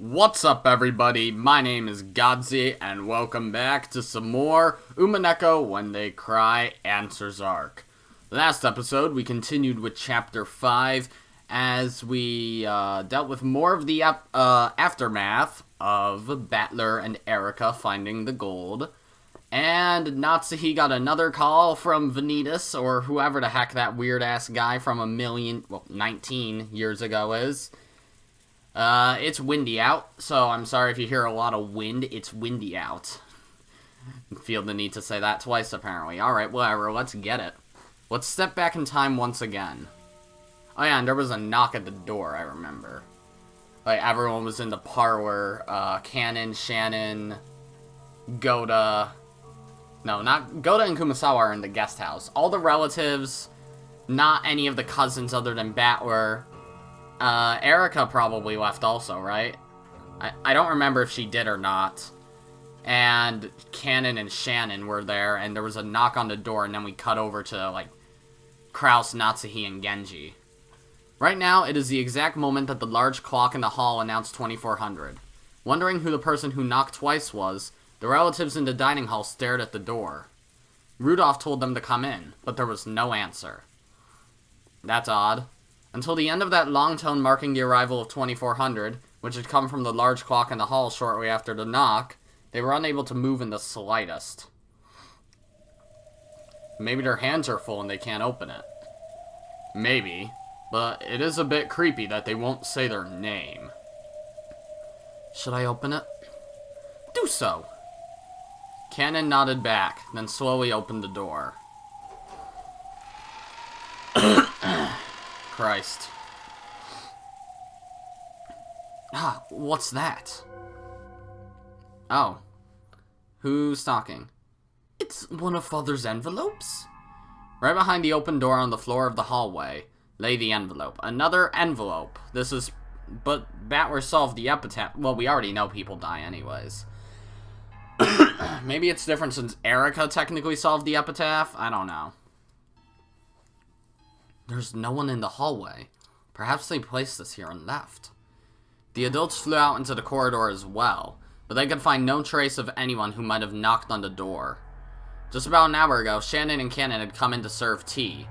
What's up, everybody? My name is Godzi, and welcome back to some more Umineko When They Cry Answers Arc. Last episode, we continued with Chapter 5 as we dealt with more of the aftermath of Battler and Erika finding the gold. And Natsuhi got another call from Beatrice, or whoever the heck that weird-ass guy from 19 years ago is. It's windy out, so I'm sorry if you hear a lot of wind. It's windy out. Feel the need to say that twice, apparently. Alright, whatever, let's get it. Let's step back in time once again. Oh yeah, and there was a knock at the door, I remember. Like, everyone was in the parlor. Kanon, Shannon, Goda... No, not... Goda and Kumasawa are in the guest house. All the relatives, not any of the cousins other than Battler... Erika probably left also, right? I don't remember if she did or not. And Kanon and Shannon were there, and there was a knock on the door, and then we cut over to, like, Kraus, Natsuhi, and Genji. Right now, it is the exact moment that the large clock in the hall announced 2400. Wondering who the person who knocked twice was, the relatives in the dining hall stared at the door. Rudolph told them to come in, but there was no answer. That's odd. Until the end of that long tone marking the arrival of 2400, which had come from the large clock in the hall shortly after the knock, they were unable to move in the slightest. Maybe their hands are full and they can't open it. Maybe, but it is a bit creepy that they won't say their name. Should I open it? Do so! Kanon nodded back, then slowly opened the door. Christ. Ah, what's that? Oh. Who's talking? It's one of Father's envelopes? Right behind the open door on the floor of the hallway lay the envelope. Another envelope. But Battler solved the epitaph. Well, we already know people die anyways. Maybe it's different since Erika technically solved the epitaph? I don't know. There's no one in the hallway. Perhaps they placed us here and left. The adults flew out into the corridor as well, but they could find no trace of anyone who might have knocked on the door. Just about an hour ago, Shannon and Kanon had come in to serve tea.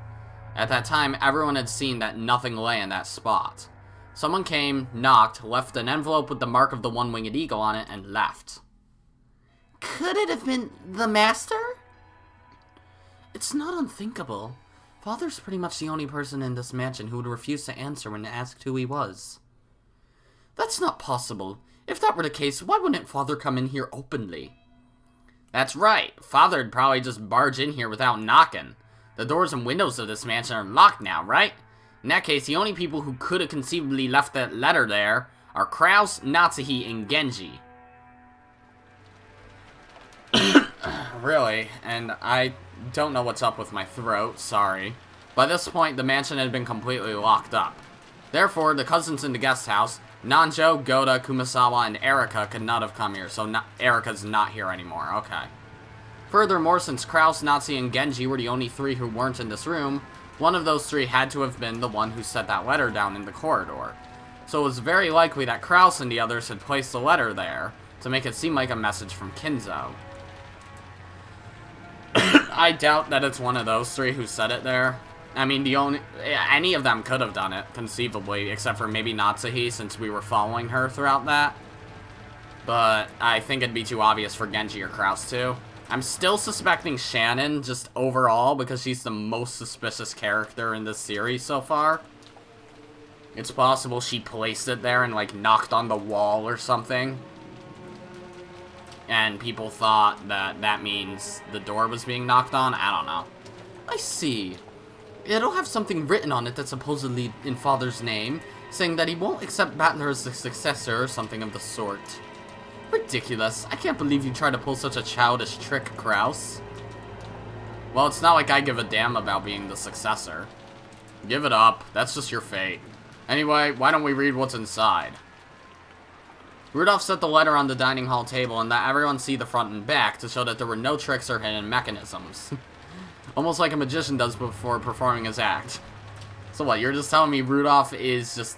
At that time, everyone had seen that nothing lay in that spot. Someone came, knocked, left an envelope with the mark of the one-winged eagle on it, and left. Could it have been the master? It's not unthinkable. Father's pretty much the only person in this mansion who would refuse to answer when asked who he was. That's not possible. If that were the case, why wouldn't Father come in here openly? That's right. Father'd probably just barge in here without knocking. The doors and windows of this mansion are locked now, right? In that case, the only people who could have conceivably left that letter there are Kraus, Natsuhi, and Genji. Really, and I don't know what's up with my throat, sorry. By this point, the mansion had been completely locked up. Therefore, the cousins in the guest house, Nanjo, Goda, Kumasawa, and Erika could not have come here, so Erika's not here anymore, okay. Furthermore, since Kraus, Natsuhi, and Genji were the only three who weren't in this room, one of those three had to have been the one who set that letter down in the corridor. So it was very likely that Kraus and the others had placed the letter there to make it seem like a message from Kinzo. I doubt that it's one of those three who said it there. I mean, any of them could have done it, conceivably, except for maybe Natsuhi, since we were following her throughout that. But I think it'd be too obvious for Genji or Kraus, too. I'm still suspecting Shannon, just overall, because she's the most suspicious character in this series so far. It's possible she placed it there and, like, knocked on the wall or something. And people thought that that means the door was being knocked on? I don't know. I see. It'll have something written on it that's supposedly in Father's name, saying that he won't accept Battler as the successor or something of the sort. Ridiculous. I can't believe you tried to pull such a childish trick, Kraus. Well, it's not like I give a damn about being the successor. Give it up. That's just your fate. Anyway, why don't we read what's inside? Rudolph set the letter on the dining hall table and let everyone see the front and back to show that there were no tricks or hidden mechanisms. Almost like a magician does before performing his act. So what, you're just telling me Rudolph is just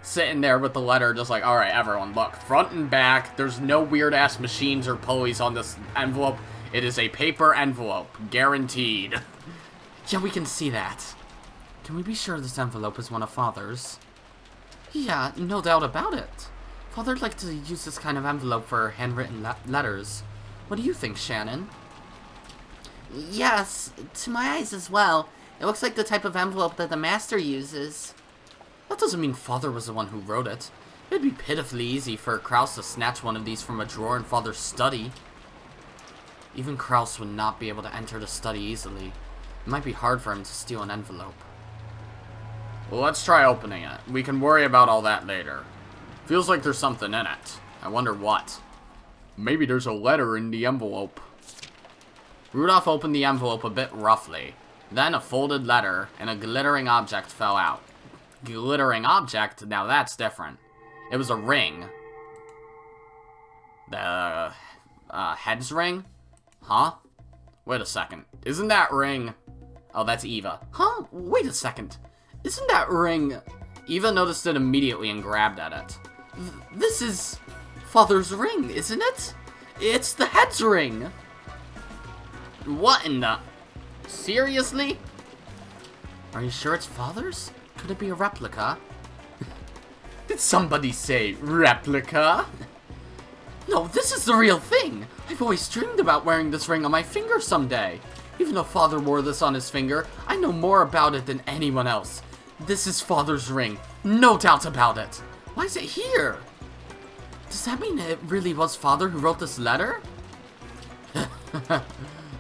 sitting there with the letter, just like, alright, everyone, look, front and back, there's no weird-ass machines or pulleys on this envelope. It is a paper envelope, guaranteed. Yeah, we can see that. Can we be sure this envelope is one of Father's? Yeah, no doubt about it. Father'd like to use this kind of envelope for handwritten letters. What do you think, Shannon? Yes, to my eyes as well. It looks like the type of envelope that the master uses. That doesn't mean Father was the one who wrote it. It'd be pitifully easy for Kraus to snatch one of these from a drawer in Father's study. Even Kraus would not be able to enter the study easily. It might be hard for him to steal an envelope. Well, let's try opening it. We can worry about all that later. Feels like there's something in it. I wonder what. Maybe there's a letter in the envelope. Rudolph opened the envelope a bit roughly. Then a folded letter and a glittering object fell out. Glittering object? Now that's different. It was a ring. The head's ring? Huh? Wait a second. Isn't that ring... Oh, that's Eva. Huh? Wait a second. Isn't that ring... Eva noticed it immediately and grabbed at it. This is... Father's ring, isn't it? It's the head's ring! What in the... Seriously? Are you sure it's Father's? Could it be a replica? Did somebody say replica? No, this is the real thing! I've always dreamed about wearing this ring on my finger someday. Even though Father wore this on his finger, I know more about it than anyone else. This is Father's ring. No doubt about it. Why is it here? Does that mean it really was Father who wrote this letter?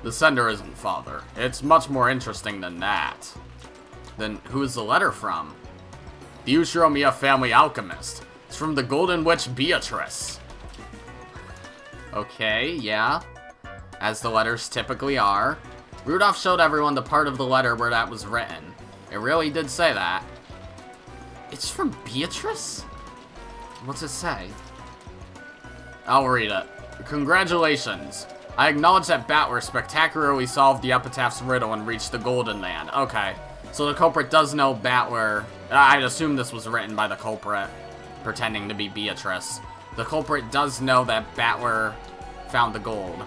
The sender isn't Father. It's much more interesting than that. Then who is the letter from? The Ushiromiya family alchemist. It's from the Golden Witch Beatrice. Okay, yeah. As the letters typically are. Rudolph showed everyone the part of the letter where that was written. It really did say that. It's from Beatrice? What's it say? I'll read it. Congratulations. I acknowledge that Battler spectacularly solved the epitaph's riddle and reached the Golden Land. Okay. So the culprit does know Battler. I'd assume this was written by the culprit, pretending to be Beatrice. The culprit does know that Battler found the gold.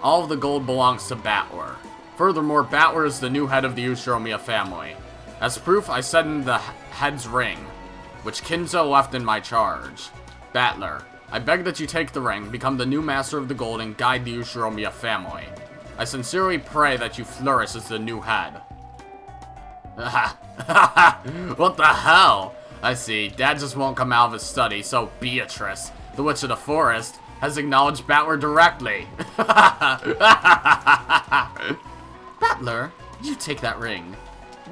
All of the gold belongs to Battler. Furthermore, Battler is the new head of the Ushiromiya family. As proof, I send in the head's ring, which Kinzo left in my charge. Battler, I beg that you take the ring, become the new master of the gold, and guide the Ushiromiya family. I sincerely pray that you flourish as the new head. What the hell? I see. Dad just won't come out of his study, so Beatrice, the Witch of the Forest, has acknowledged Battler directly. Battler, you take that ring.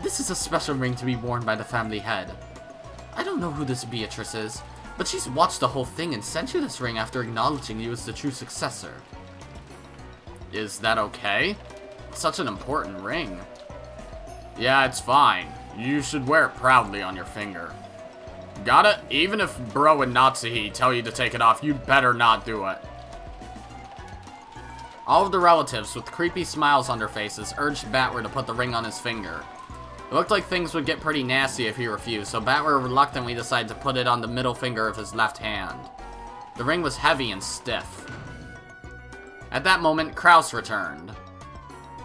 This is a special ring to be worn by the family head. I don't know who this Beatrice is, but she's watched the whole thing and sent you this ring after acknowledging you as the true successor. Is that okay? It's such an important ring. Yeah, it's fine. You should wear it proudly on your finger. Got it? Even if Bro and Natsuhi tell you to take it off, you'd better not do it. All of the relatives, with creepy smiles on their faces, urged Battler to put the ring on his finger. It looked like things would get pretty nasty if he refused, so Battler reluctantly decided to put it on the middle finger of his left hand. The ring was heavy and stiff. At that moment, Kraus returned.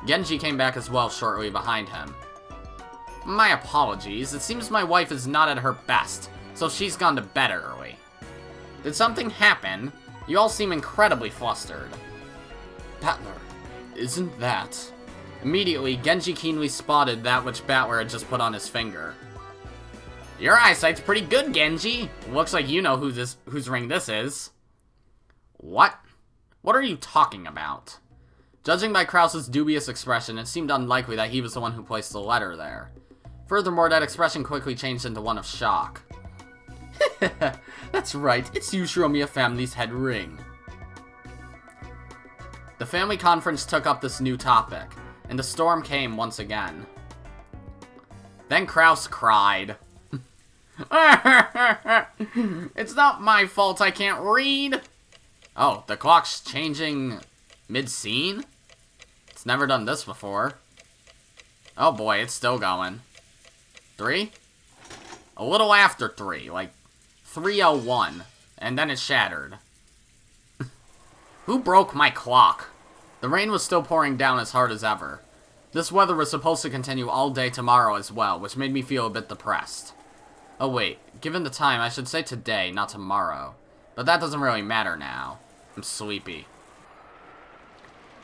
Genji came back as well shortly behind him. My apologies, it seems my wife is not at her best, so she's gone to bed early. Did something happen? You all seem incredibly flustered. Battler, isn't that... Immediately, Genji keenly spotted that which Battler had just put on his finger. Your eyesight's pretty good, Genji. Looks like you know whose ring this is. What? What are you talking about? Judging by Kraus's dubious expression, it seemed unlikely that he was the one who placed the letter there. Furthermore, that expression quickly changed into one of shock. That's right, it's Ushiromiya family's head ring. The family conference took up this new topic, and the storm came once again. Then Kraus cried. It's not my fault I can't read. Oh, the clock's changing mid-scene? It's never done this before. Oh boy, it's still going. 3, A little after 3, like 3:01, and then it shattered. Who broke my clock? The rain was still pouring down as hard as ever. This weather was supposed to continue all day tomorrow as well, which made me feel a bit depressed. Oh wait, given the time, I should say today, not tomorrow. But that doesn't really matter now. I'm sleepy.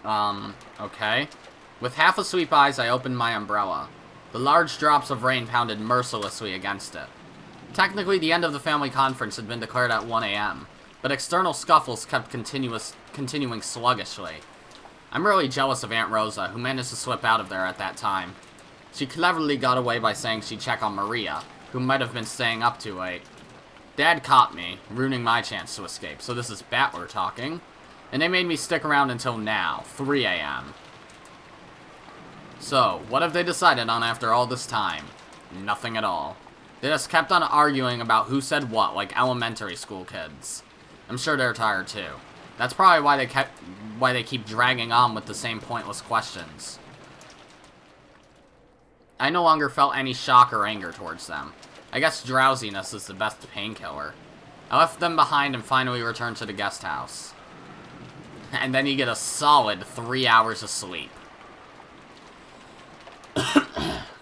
Okay. With half-asleep eyes, I opened my umbrella. The large drops of rain pounded mercilessly against it. Technically, the end of the family conference had been declared at 1 a.m., but external scuffles kept continuing sluggishly. I'm really jealous of Aunt Rosa, who managed to slip out of there at that time. She cleverly got away by saying she'd check on Maria, who might have been staying up too late. Dad caught me, ruining my chance to escape, so this is Battler talking. And they made me stick around until now, 3 a.m. So, what have they decided on after all this time? Nothing at all. They just kept on arguing about who said what, like elementary school kids. I'm sure they're tired too. That's probably why they keep dragging on with the same pointless questions. I no longer felt any shock or anger towards them. I guess drowsiness is the best painkiller. I left them behind and finally returned to the guest house. And then you get a solid 3 hours of sleep.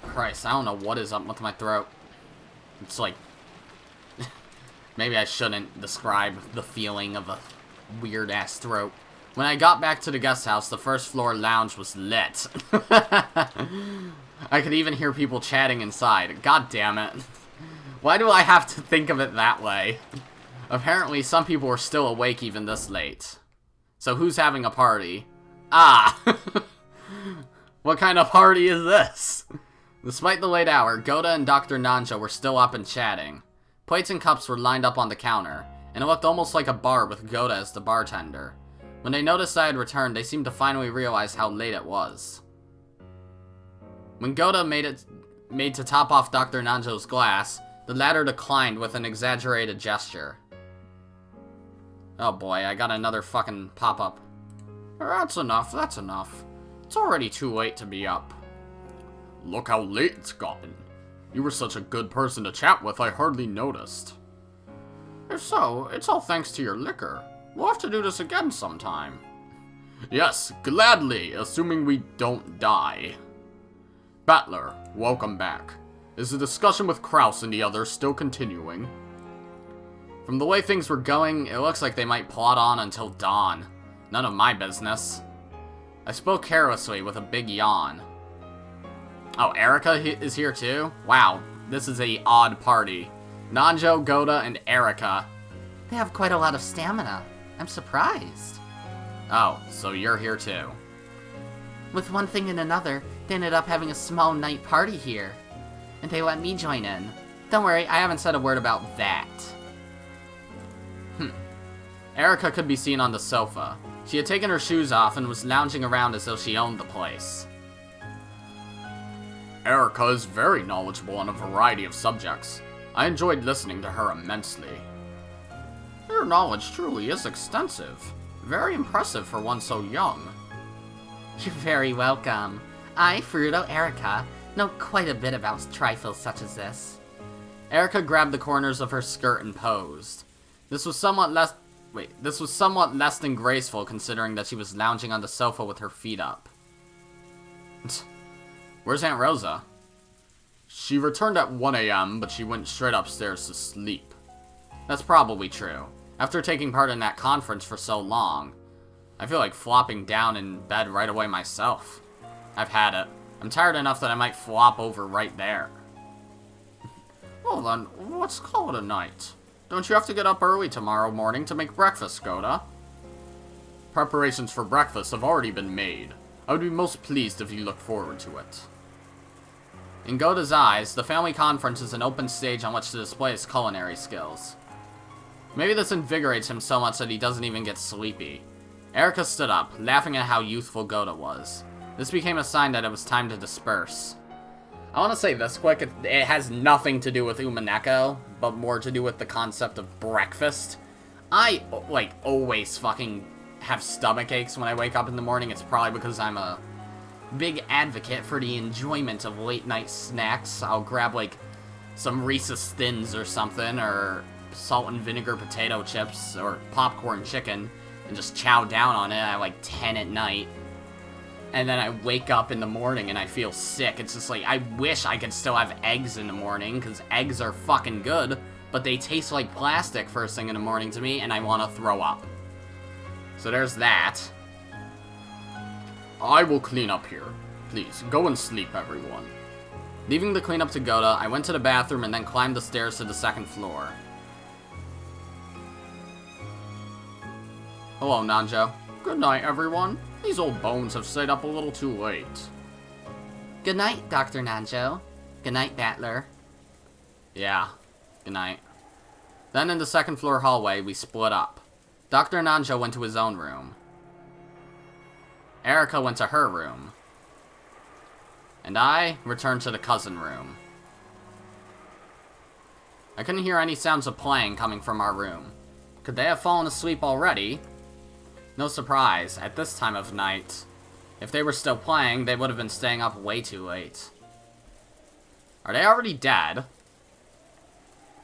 Christ, I don't know what is up with my throat. It's like... Maybe I shouldn't describe the feeling of a weird-ass throat. When I got back to the guest house, the first floor lounge was lit. I could even hear people chatting inside. God damn it. Why do I have to think of it that way? Apparently, some people were still awake even this late. So who's having a party? Ah! What kind of party is this? Despite the late hour, Goda and Dr. Nanjo were still up and chatting. Plates and cups were lined up on the counter, and it looked almost like a bar with Goda as the bartender. When they noticed I had returned, they seemed to finally realize how late it was. When Goda made to top off Dr. Nanjo's glass, the latter declined with an exaggerated gesture. Oh boy, I got another fucking pop-up. That's enough, that's enough. It's already too late to be up. Look how late it's gotten. You were such a good person to chat with, I hardly noticed. If so, it's all thanks to your liquor. We'll have to do this again sometime. Yes, gladly, assuming we don't die. Battler, welcome back. Is the discussion with Kraus and the others still continuing? From the way things were going, it looks like they might plod on until dawn. None of my business. I spoke carelessly with a big yawn. Oh, Erika is here too? Wow, this is a odd party. Nanjo, Goda, and Erika. They have quite a lot of stamina. I'm surprised. Oh, so you're here too. With one thing and another, they ended up having a small night party here. And they let me join in. Don't worry, I haven't said a word about that. Erika could be seen on the sofa. She had taken her shoes off and was lounging around as though she owned the place. Erika is very knowledgeable on a variety of subjects. I enjoyed listening to her immensely. Your knowledge truly is extensive. Very impressive for one so young. You're very welcome. I, Fruto Erika, know quite a bit about trifles such as this. Erika grabbed the corners of her skirt and posed. This was somewhat less than graceful considering that she was lounging on the sofa with her feet up. Where's Aunt Rosa? She returned at 1 a.m., but she went straight upstairs to sleep. That's probably true. After taking part in that conference for so long, I feel like flopping down in bed right away myself. I've had it. I'm tired enough that I might flop over right there. Well then, let's call it a night. Don't you have to get up early tomorrow morning to make breakfast, Goda? Preparations for breakfast have already been made. I would be most pleased if you look forward to it. In Goda's eyes, the family conference is an open stage on which to display his culinary skills. Maybe this invigorates him so much that he doesn't even get sleepy. Erika stood up, laughing at how youthful Goda was. This became a sign that it was time to disperse. I want to say this quick, it has nothing to do with Umineko, but more to do with the concept of breakfast. I, like, always fucking have stomach aches when I wake up in the morning. It's probably because I'm a big advocate for the enjoyment of late night snacks. I'll grab, like, some Reese's Thins or something, or salt and vinegar potato chips, or popcorn chicken, and just chow down on it at like 10 at night. And then I wake up in the morning and I feel sick. It's just like, I wish I could still have eggs in the morning, because eggs are fucking good, but they taste like plastic first thing in the morning to me, and I want to throw up. So there's that. I will clean up here. Please, go and sleep, everyone. Leaving the cleanup to Goda, I went to the bathroom and then climbed the stairs to the second floor. Hello, Nanjo. Good night, everyone. These old bones have stayed up a little too late. Good night, Dr. Nanjo. Good night, Battler. Yeah, good night. Then in the second floor hallway, we split up. Dr. Nanjo went to his own room. Erika went to her room. And I returned to the cousin room. I couldn't hear any sounds of playing coming from our room. Could they have fallen asleep already? No surprise, at this time of night. If they were still playing, they would have been staying up way too late. Are they already dead?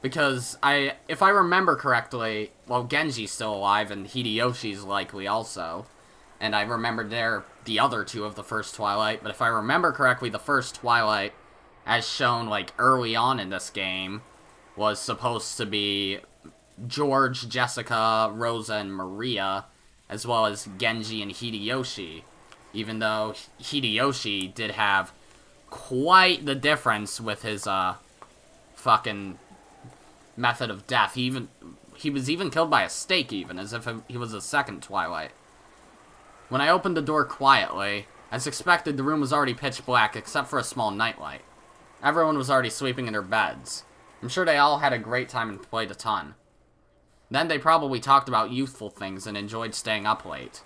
Because if I remember correctly, well, Genji's still alive and Hideyoshi's likely also. And I remembered they're the other two of the first Twilight, but if I remember correctly, the first Twilight, as shown like early on in this game, was supposed to be George, Jessica, Rosa, and Maria, as well as Genji and Hideyoshi, even though Hideyoshi did have quite the difference with his, fucking method of death. He was even killed by a stake, even, as if he was a second Twilight. When I opened the door quietly, as expected, the room was already pitch black, except for a small nightlight. Everyone was already sleeping in their beds. I'm sure they all had a great time and played a ton. Then they probably talked about youthful things and enjoyed staying up late.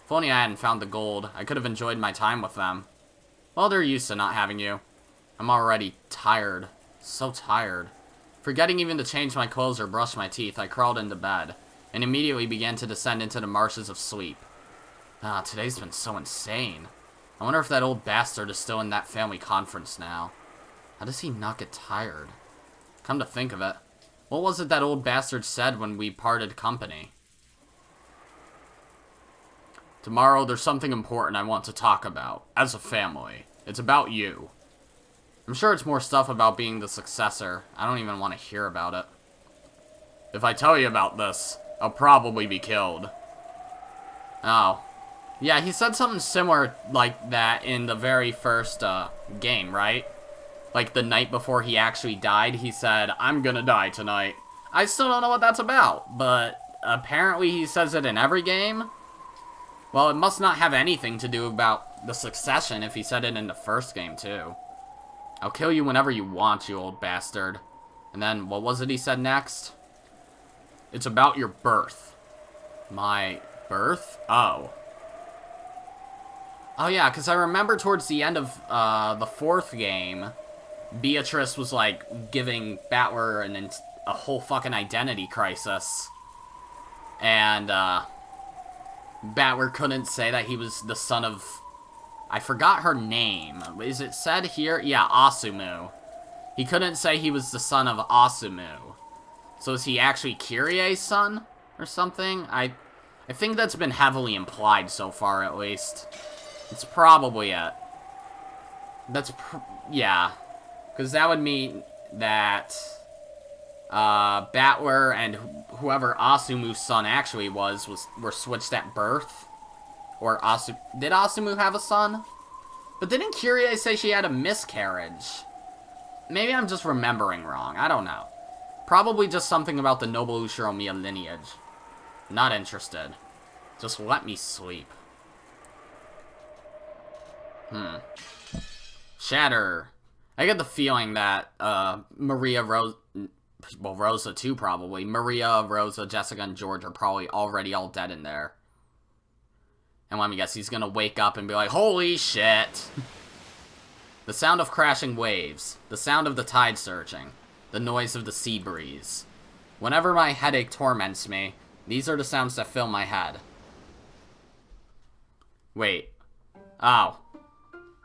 If only I hadn't found the gold, I could have enjoyed my time with them. Well, they're used to not having you. I'm already tired. So tired. Forgetting even to change my clothes or brush my teeth, I crawled into bed, and immediately began to descend into the marshes of sleep. Today's been so insane. I wonder if that old bastard is still in that family conference now. How does he not get tired? Come to think of it, what was it that old bastard said when we parted company? Tomorrow, there's something important I want to talk about, as a family. It's about you. I'm sure it's more stuff about being the successor. I don't even want to hear about it. If I tell you about this, I'll probably be killed. Oh. Yeah, he said something similar like that in the very first game, right? Like the night before he actually died, he said, I'm gonna die tonight. I still don't know what that's about, but apparently he says it in every game. Well, it must not have anything to do about the succession if he said it in the first game, too. I'll kill you whenever you want, you old bastard. And then, what was it he said next? It's about your birth. My birth? Oh. Oh yeah, because I remember towards the end of the fourth game, Beatrice was, like, giving Battler a whole fucking identity crisis. And, Battler couldn't say that he was the son of... I forgot her name. Is it said here? Yeah, Asumu. He couldn't say he was the son of Asumu. So is he actually Kirie's son? Or something? I think that's been heavily implied so far, at least. It's probably it. Yeah. Because that would mean that... Battler and whoever Asumu's son actually were switched at birth. Or did Asumu have a son? But didn't Kirie say she had a miscarriage? Maybe I'm just remembering wrong. I don't know. Probably just something about the noble Ushiromiya lineage. Not interested. Just let me sleep. Shatter. I get the feeling that Rosa too, probably. Maria, Rosa, Jessica, and George are probably already all dead in there. And let me guess, he's gonna wake up and be like, holy shit! The sound of crashing waves. The sound of the tide surging. The noise of the sea breeze. Whenever my headache torments me, these are the sounds that fill my head. Wait. Oh.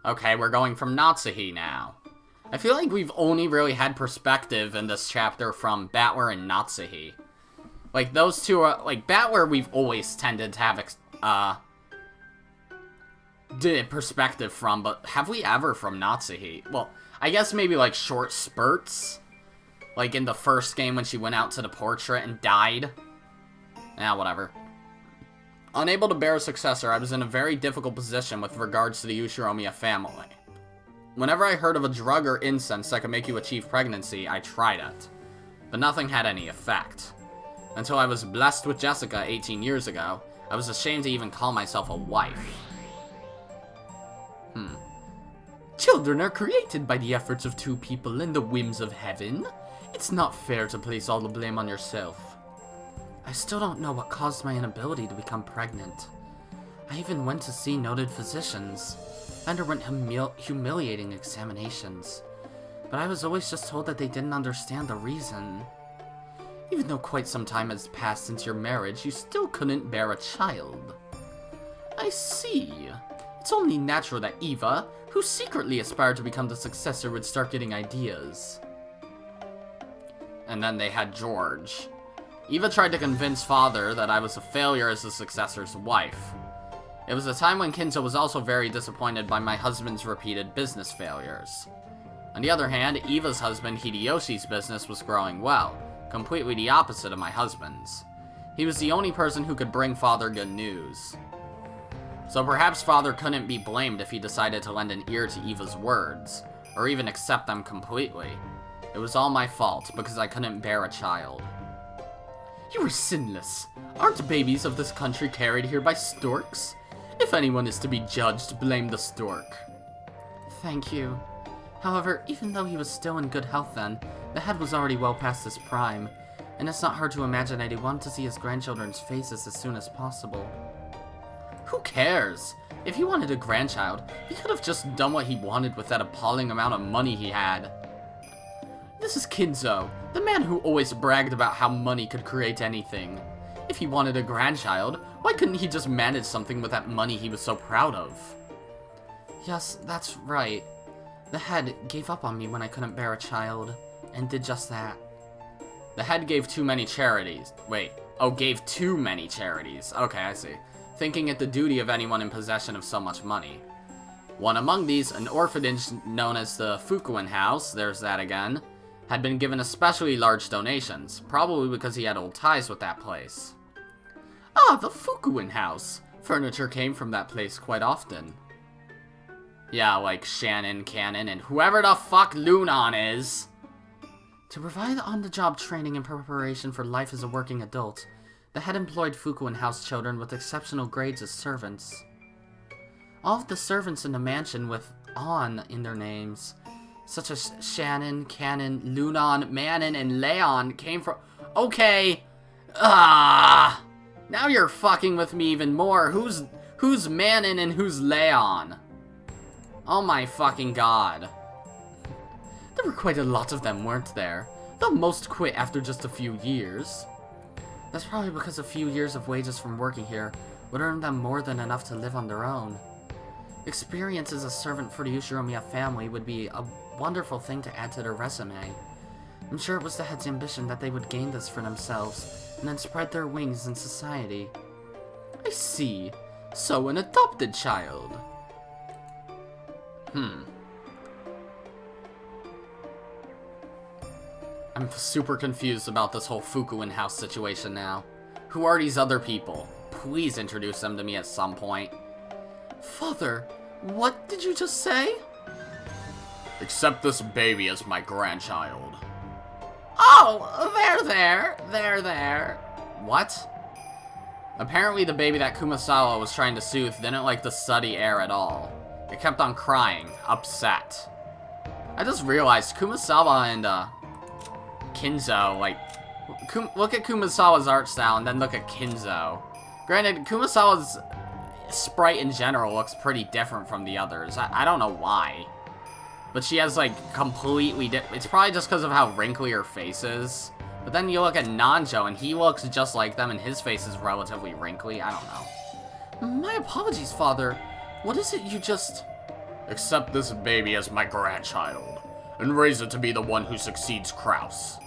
Okay, we're going from Natsuhi now. I feel like we've only really had perspective in this chapter from Battler and Natsuhi. Like, those two are, like, Battler we've always tended to have, perspective from, but have we ever from Natsuhi? Well, I guess maybe, like, short spurts. Like, in the first game when she went out to the portrait and died. Whatever. Unable to bear a successor, I was in a very difficult position with regards to the Ushiromiya family. Whenever I heard of a drug or incense that could make you achieve pregnancy, I tried it. But nothing had any effect. Until I was blessed with Jessica 18 years ago, I was ashamed to even call myself a wife. Children are created by the efforts of two people and the whims of heaven. It's not fair to place all the blame on yourself. I still don't know what caused my inability to become pregnant. I even went to see noted physicians. I underwent humiliating examinations. But I was always just told that they didn't understand the reason. Even though quite some time has passed since your marriage, you still couldn't bear a child. I see. It's only natural that Eva, who secretly aspired to become the successor, would start getting ideas. And then they had George. Eva tried to convince father that I was a failure as the successor's wife. It was a time when Kinzo was also very disappointed by my husband's repeated business failures. On the other hand, Eva's husband Hideyoshi's business was growing well, completely the opposite of my husband's. He was the only person who could bring father good news. So perhaps father couldn't be blamed if he decided to lend an ear to Eva's words, or even accept them completely. It was all my fault, because I couldn't bear a child. You are sinless. Aren't babies of this country carried here by storks? If anyone is to be judged, blame the stork. Thank you. However, even though he was still in good health then, the head was already well past his prime, and it's not hard to imagine that he wanted to see his grandchildren's faces as soon as possible. Who cares? If he wanted a grandchild, he could have just done what he wanted with that appalling amount of money he had. This is Kinzo, the man who always bragged about how money could create anything. If he wanted a grandchild, why couldn't he just manage something with that money he was so proud of? Yes, that's right. The head gave up on me when I couldn't bear a child, and did just that. The head gave too many charities. Gave too many charities. Okay, I see. Thinking it the duty of anyone in possession of so much money. One among these, an orphanage known as the Fukuin House, there's that again, had been given especially large donations, probably because he had old ties with that place. Ah, the Fukuin House! Furniture came from that place quite often. Yeah, like Shannon, Cannon, and whoever the fuck Lunan is! To provide on-the-job training and preparation for life as a working adult, the head employed Fukuin House children with exceptional grades as servants. All of the servants in the mansion with "on" in their names, such as Shannon, Cannon, Lunan, Manon, and Leon, came from— Okay! Now you're fucking with me even more. Who's Manon and who's Leon? Oh my fucking god. There were quite a lot of them, weren't there? Though most quit after just a few years. That's probably because a few years of wages from working here would earn them more than enough to live on their own. Experience as a servant for the Ushiromiya family would be a wonderful thing to add to their resume. I'm sure it was the head's ambition that they would gain this for themselves, and then spread their wings in society. I see. So an adopted child. I'm super confused about this whole Fukuin House situation now. Who are these other people? Please introduce them to me at some point. Father, what did you just say? Accept this baby as my grandchild. Oh, there. What? Apparently the baby that Kumasawa was trying to soothe didn't like the study air at all. It kept on crying, upset. I just realized Kumasawa and, Kinzo, like, look at Kumasawa's art style and then look at Kinzo. Granted, Kumasawa's sprite in general looks pretty different from the others. I don't know why. But she has, like, completely it's probably just because of how wrinkly her face is. But then you look at Nanjo and he looks just like them and his face is relatively wrinkly. I don't know. My apologies, Father. What is it you just... Accept this baby as my grandchild. and raise it to be the one who succeeds Kraus.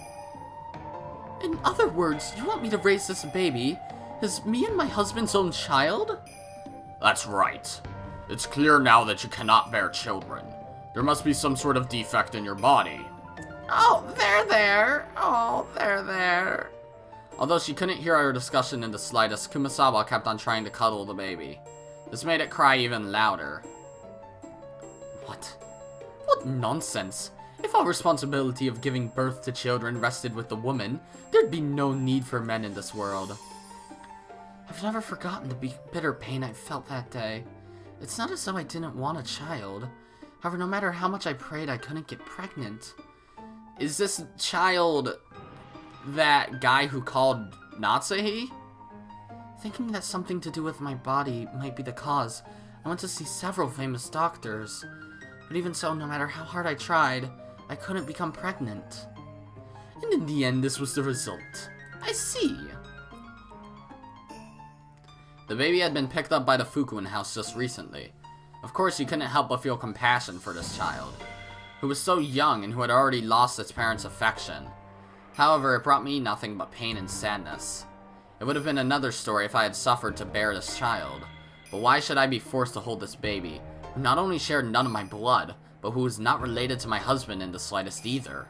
In other words, you want me to raise this baby as me and my husband's own child? That's right. It's clear now that you cannot bear children. There must be some sort of defect in your body. Oh, there. Oh, there. Although she couldn't hear our discussion in the slightest, Kumasawa kept on trying to cuddle the baby. This made it cry even louder. What nonsense. If all responsibility of giving birth to children rested with the woman, there'd be no need for men in this world. I've never forgotten the bitter pain I felt that day. It's not as though I didn't want a child. However, no matter how much I prayed, I couldn't get pregnant. Is this child that guy who called Natsuhi? Thinking that something to do with my body might be the cause, I went to see several famous doctors. But even so, no matter how hard I tried, I couldn't become pregnant. And in the end, this was the result. I see. The baby had been picked up by the Fukuen house just recently. Of course, you couldn't help but feel compassion for this child, who was so young and who had already lost its parents' affection. However, it brought me nothing but pain and sadness. It would have been another story if I had suffered to bear this child. But why should I be forced to hold this baby, who not only shared none of my blood, but who was not related to my husband in the slightest either?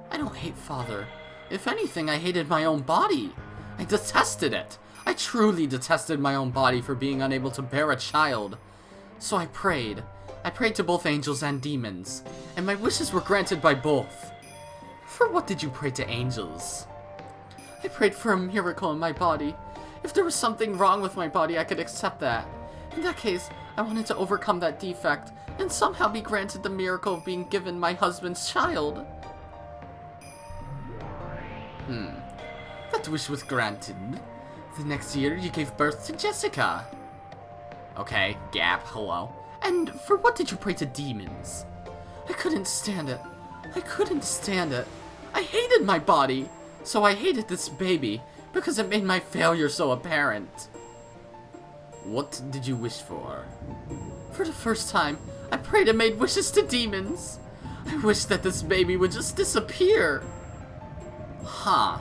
I don't hate father. If anything, I hated my own body. I detested it. I truly detested my own body for being unable to bear a child. So I prayed. I prayed to both angels and demons, and my wishes were granted by both. For what did you pray to angels? I prayed for a miracle in my body. If there was something wrong with my body, I could accept that. In that case, I wanted to overcome that defect, and somehow be granted the miracle of being given my husband's child. That wish was granted. The next year, you gave birth to Jessica. Okay, gap, hello. And for what did you pray to demons? I couldn't stand it. I hated my body. So I hated this baby, because it made my failure so apparent. What did you wish for? For the first time, I prayed and made wishes to demons. I wished that this baby would just disappear. Huh.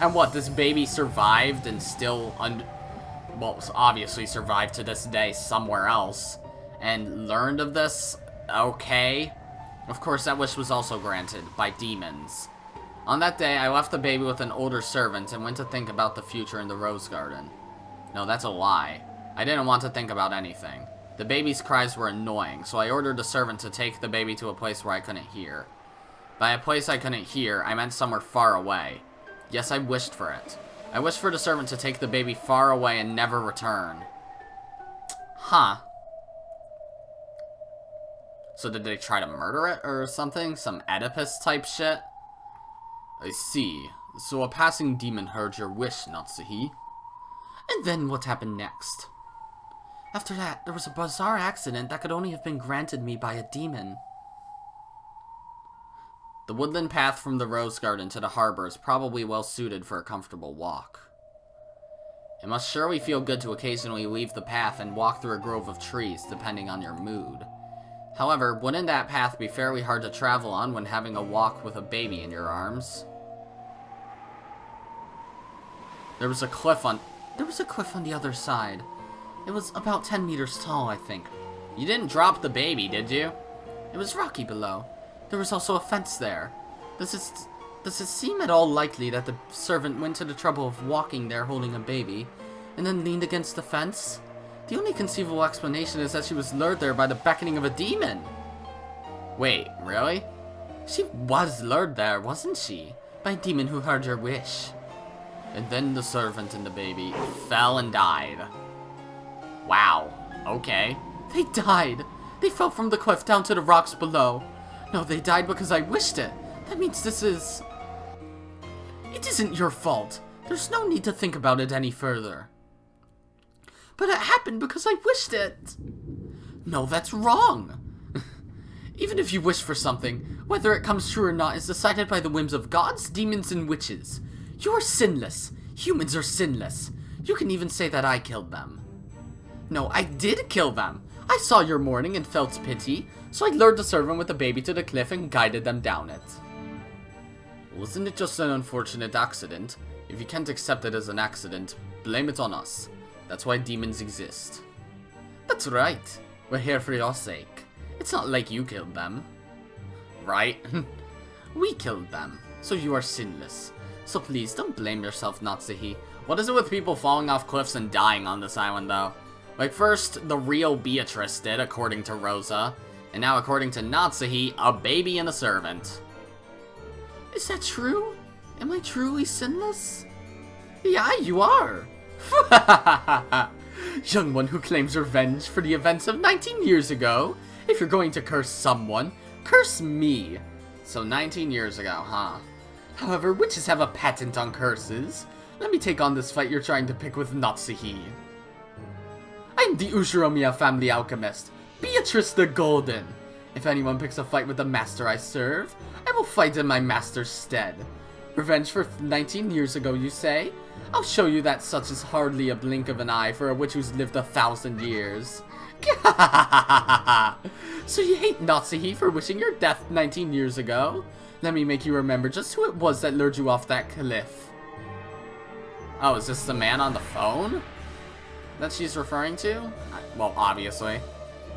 And what, this baby survived and still well, obviously survived to this day somewhere else, and learned of this? Okay. Of course, that wish was also granted by demons. On that day, I left the baby with an older servant and went to think about the future in the rose garden. No, that's a lie. I didn't want to think about anything. The baby's cries were annoying, so I ordered the servant to take the baby to a place where I couldn't hear. By a place I couldn't hear, I meant somewhere far away. Yes, I wished for it. I wished for the servant to take the baby far away and never return. Huh. So did they try to murder it or something? Some Oedipus type shit? I see. So a passing demon heard your wish, Natsuhi. And then what happened next? After that, there was a bizarre accident that could only have been granted me by a demon. The woodland path from the rose garden to the harbor is probably well suited for a comfortable walk. It must surely feel good to occasionally leave the path and walk through a grove of trees, depending on your mood. However, wouldn't that path be fairly hard to travel on when having a walk with a baby in your arms? There was a cliff on the other side. It was about 10 meters tall, I think. You didn't drop the baby, did you? It was rocky below. There was also a fence there. Does it seem at all likely that the servant went to the trouble of walking there holding a baby, and then leaned against the fence? The only conceivable explanation is that she was lured there by the beckoning of a demon. Wait, really? She was lured there, wasn't she? By a demon who heard your wish. And then the servant and the baby fell and died. Wow, okay. They died. They fell from the cliff down to the rocks below. No, they died because I wished it. That means this is... It isn't your fault. There's no need to think about it any further. But it happened because I wished it. No, that's wrong. Even if you wish for something, whether it comes true or not is decided by the whims of gods, demons, and witches. You're sinless. Humans are sinless. You can even say that I killed them. No, I did kill them. I saw your mourning and felt pity, so I lured the servant with the baby to the cliff and guided them down it. Wasn't it just an unfortunate accident? If you can't accept it as an accident, blame it on us. That's why demons exist. That's right. We're here for your sake. It's not like you killed them. Right? We killed them, so you are sinless. So please, don't blame yourself, Natsuhi. What is it with people falling off cliffs and dying on this island, though? Like, first, the real Beatrice did, according to Rosa. And now, according to Natsuhi, a baby and a servant. Is that true? Am I truly sinless? Yeah, you are. Young one who claims revenge for the events of 19 years ago. If you're going to curse someone, curse me. So 19 years ago, huh? However, witches have a patent on curses. Let me take on this fight you're trying to pick with Natsuhi. I'm the Ushiromiya family alchemist, Beatrice the Golden. If anyone picks a fight with the master I serve, I will fight in my master's stead. Revenge for 19 years ago, you say? I'll show you that such is hardly a blink of an eye for a witch who's lived 1,000 years. So you hate Natsuhi for wishing your death 19 years ago? Let me make you remember just who it was that lured you off that cliff. Oh, is this the man on the phone that she's referring to? Well, obviously.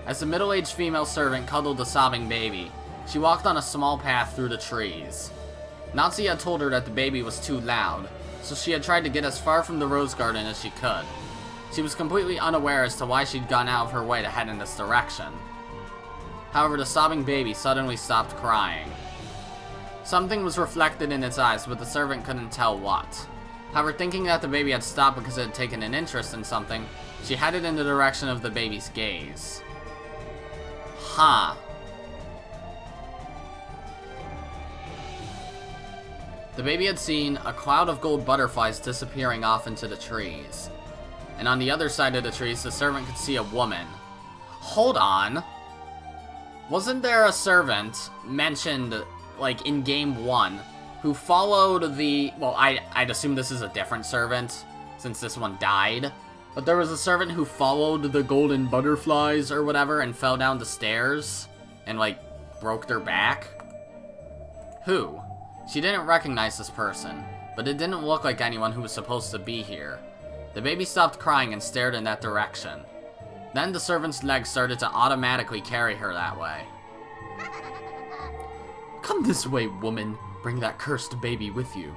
As the middle-aged female servant cuddled the sobbing baby, she walked on a small path through the trees. Natsuhi had told her that the baby was too loud, so she had tried to get as far from the rose garden as she could. She was completely unaware as to why she'd gone out of her way to head in this direction. However, the sobbing baby suddenly stopped crying. Something was reflected in its eyes, but the servant couldn't tell what. However, thinking that the baby had stopped because it had taken an interest in something, she headed in the direction of the baby's gaze. Huh. The baby had seen a cloud of gold butterflies disappearing off into the trees. And on the other side of the trees, the servant could see a woman. Hold on. Wasn't there a servant mentioned, like, in Game 1, who followed the... Well, I'd assume this is a different servant, since this one died. But there was a servant who followed the golden butterflies or whatever and fell down the stairs and, like, broke their back. Who? She didn't recognize this person, but it didn't look like anyone who was supposed to be here. The baby stopped crying and stared in that direction. Then the servant's legs started to automatically carry her that way. Come this way, woman. Bring that cursed baby with you.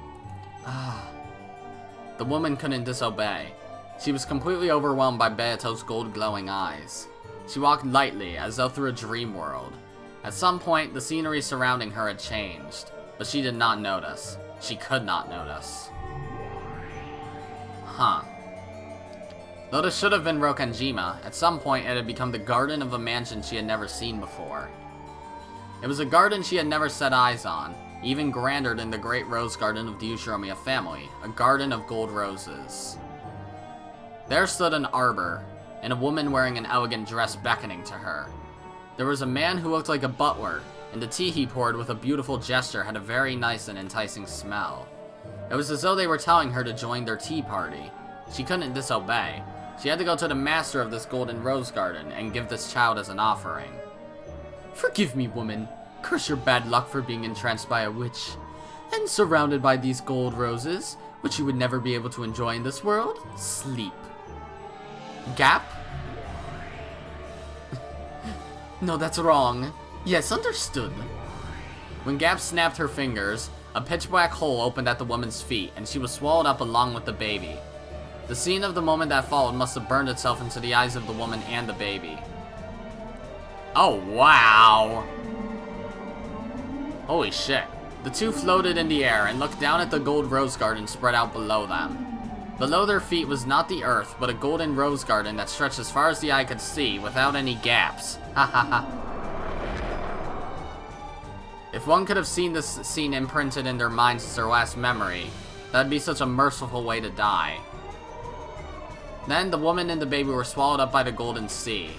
The woman couldn't disobey. She was completely overwhelmed by Beato's gold glowing eyes. She walked lightly, as though through a dream world. At some point, the scenery surrounding her had changed, but she did not notice. She could not notice. Huh. Though this should have been Rokanjima, at some point it had become the garden of a mansion she had never seen before. It was a garden she had never set eyes on, even grander than the great rose garden of the Ushiromiya family, a garden of gold roses. There stood an arbor, and a woman wearing an elegant dress beckoning to her. There was a man who looked like a butler, and the tea he poured with a beautiful gesture had a very nice and enticing smell. It was as though they were telling her to join their tea party. She couldn't disobey. She had to go to the master of this golden rose garden and give this child as an offering. Forgive me, woman. Curse your bad luck for being entranced by a witch. And surrounded by these gold roses, which you would never be able to enjoy in this world, sleep. Gap? No, that's wrong. Yes, understood. When Gap snapped her fingers, a pitch-black hole opened at the woman's feet, and she was swallowed up along with the baby. The scene of the moment that followed must have burned itself into the eyes of the woman and the baby. Oh, wow! Holy shit. The two floated in the air and looked down at the gold rose garden spread out below them. Below their feet was not the earth, but a golden rose garden that stretched as far as the eye could see, without any gaps. Ha ha ha. If one could have seen this scene imprinted in their minds as their last memory, that'd be such a merciful way to die. Then the woman and the baby were swallowed up by the golden sea.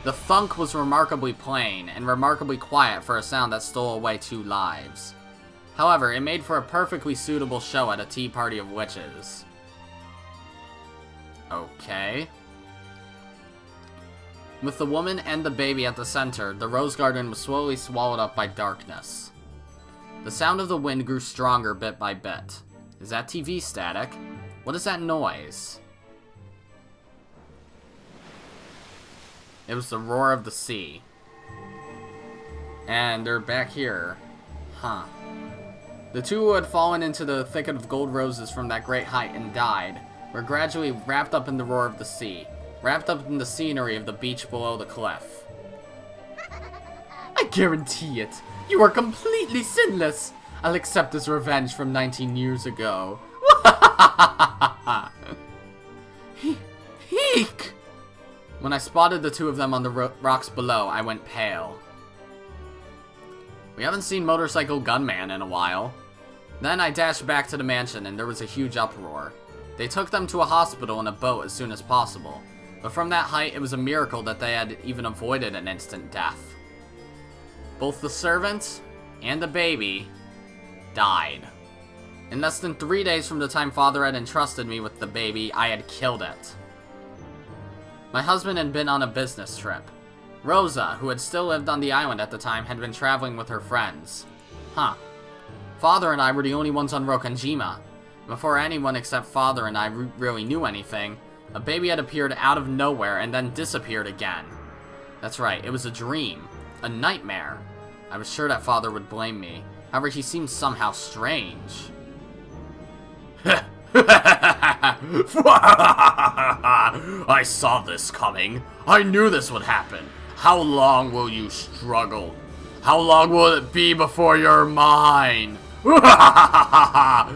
The thunk was remarkably plain and remarkably quiet for a sound that stole away 2 lives. However, it made for a perfectly suitable show at a tea party of witches. Okay. With the woman and the baby at the center, the rose garden was slowly swallowed up by darkness. The sound of the wind grew stronger bit by bit. Is that TV static? What is that noise? It was the roar of the sea. And they're back here. Huh. The two who had fallen into the thicket of gold roses from that great height and died were gradually wrapped up in the roar of the sea, wrapped up in the scenery of the beach below the cliff. I guarantee it. You are completely sinless. I'll accept this revenge from 19 years ago. Eek! When I spotted the two of them on the rocks below, I went pale. We haven't seen Motorcycle Gunman in a while. Then I dashed back to the mansion and there was a huge uproar. They took them to a hospital in a boat as soon as possible, but from that height it was a miracle that they had even avoided an instant death. Both the servant and the baby died. In less than 3 days from the time Father had entrusted me with the baby, I had killed it. My husband had been on a business trip. Rosa, who had still lived on the island at the time, had been traveling with her friends. Huh. Father and I were the only ones on Rokanjima. Before anyone except Father and I really knew anything, a baby had appeared out of nowhere and then disappeared again. That's right, it was a dream. A nightmare. I was sure that Father would blame me. However, he seemed somehow strange. I saw this coming. I knew this would happen. How long will you struggle? How long will it be before you're mine? I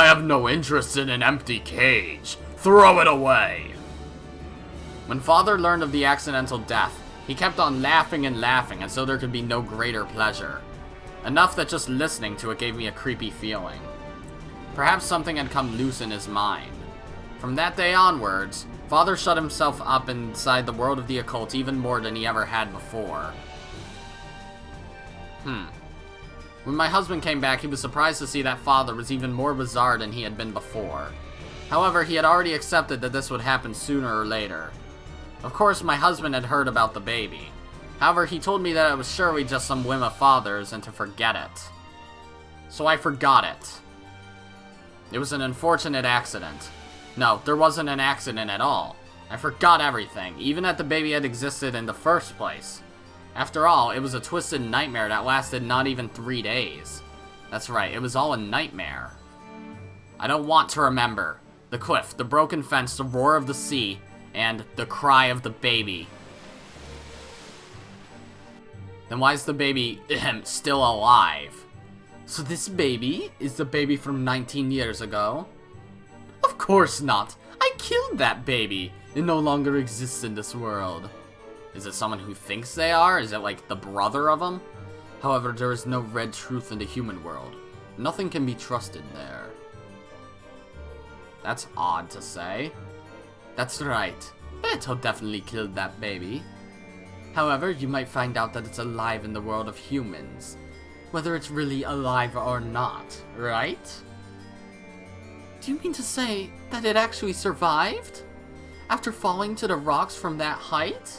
have no interest in an empty cage. Throw it away. When Father learned of the accidental death, he kept on laughing and laughing as though there could be no greater pleasure. Enough that just listening to it gave me a creepy feeling. Perhaps something had come loose in his mind. From that day onwards, Father shut himself up inside the world of the occult even more than he ever had before. When my husband came back, he was surprised to see that Father was even more bizarre than he had been before. However, he had already accepted that this would happen sooner or later. Of course, my husband had heard about the baby. However, he told me that it was surely just some whim of Father's and to forget it. So I forgot it. It was an unfortunate accident. No, there wasn't an accident at all. I forgot everything, even that the baby had existed in the first place. After all, it was a twisted nightmare that lasted not even 3 days. That's right, it was all a nightmare. I don't want to remember. The cliff, the broken fence, the roar of the sea, and the cry of the baby. Then why is the baby, still alive? So this baby is the baby from 19 years ago? Of course not. I killed that baby. It no longer exists in this world. Is it someone who thinks they are? Is it like the brother of them? However, there is no red truth in the human world. Nothing can be trusted there. That's odd to say. That's right. Beto definitely killed that baby. However, you might find out that it's alive in the world of humans. Whether it's really alive or not, right? Do you mean to say that it actually survived? After falling to the rocks from that height?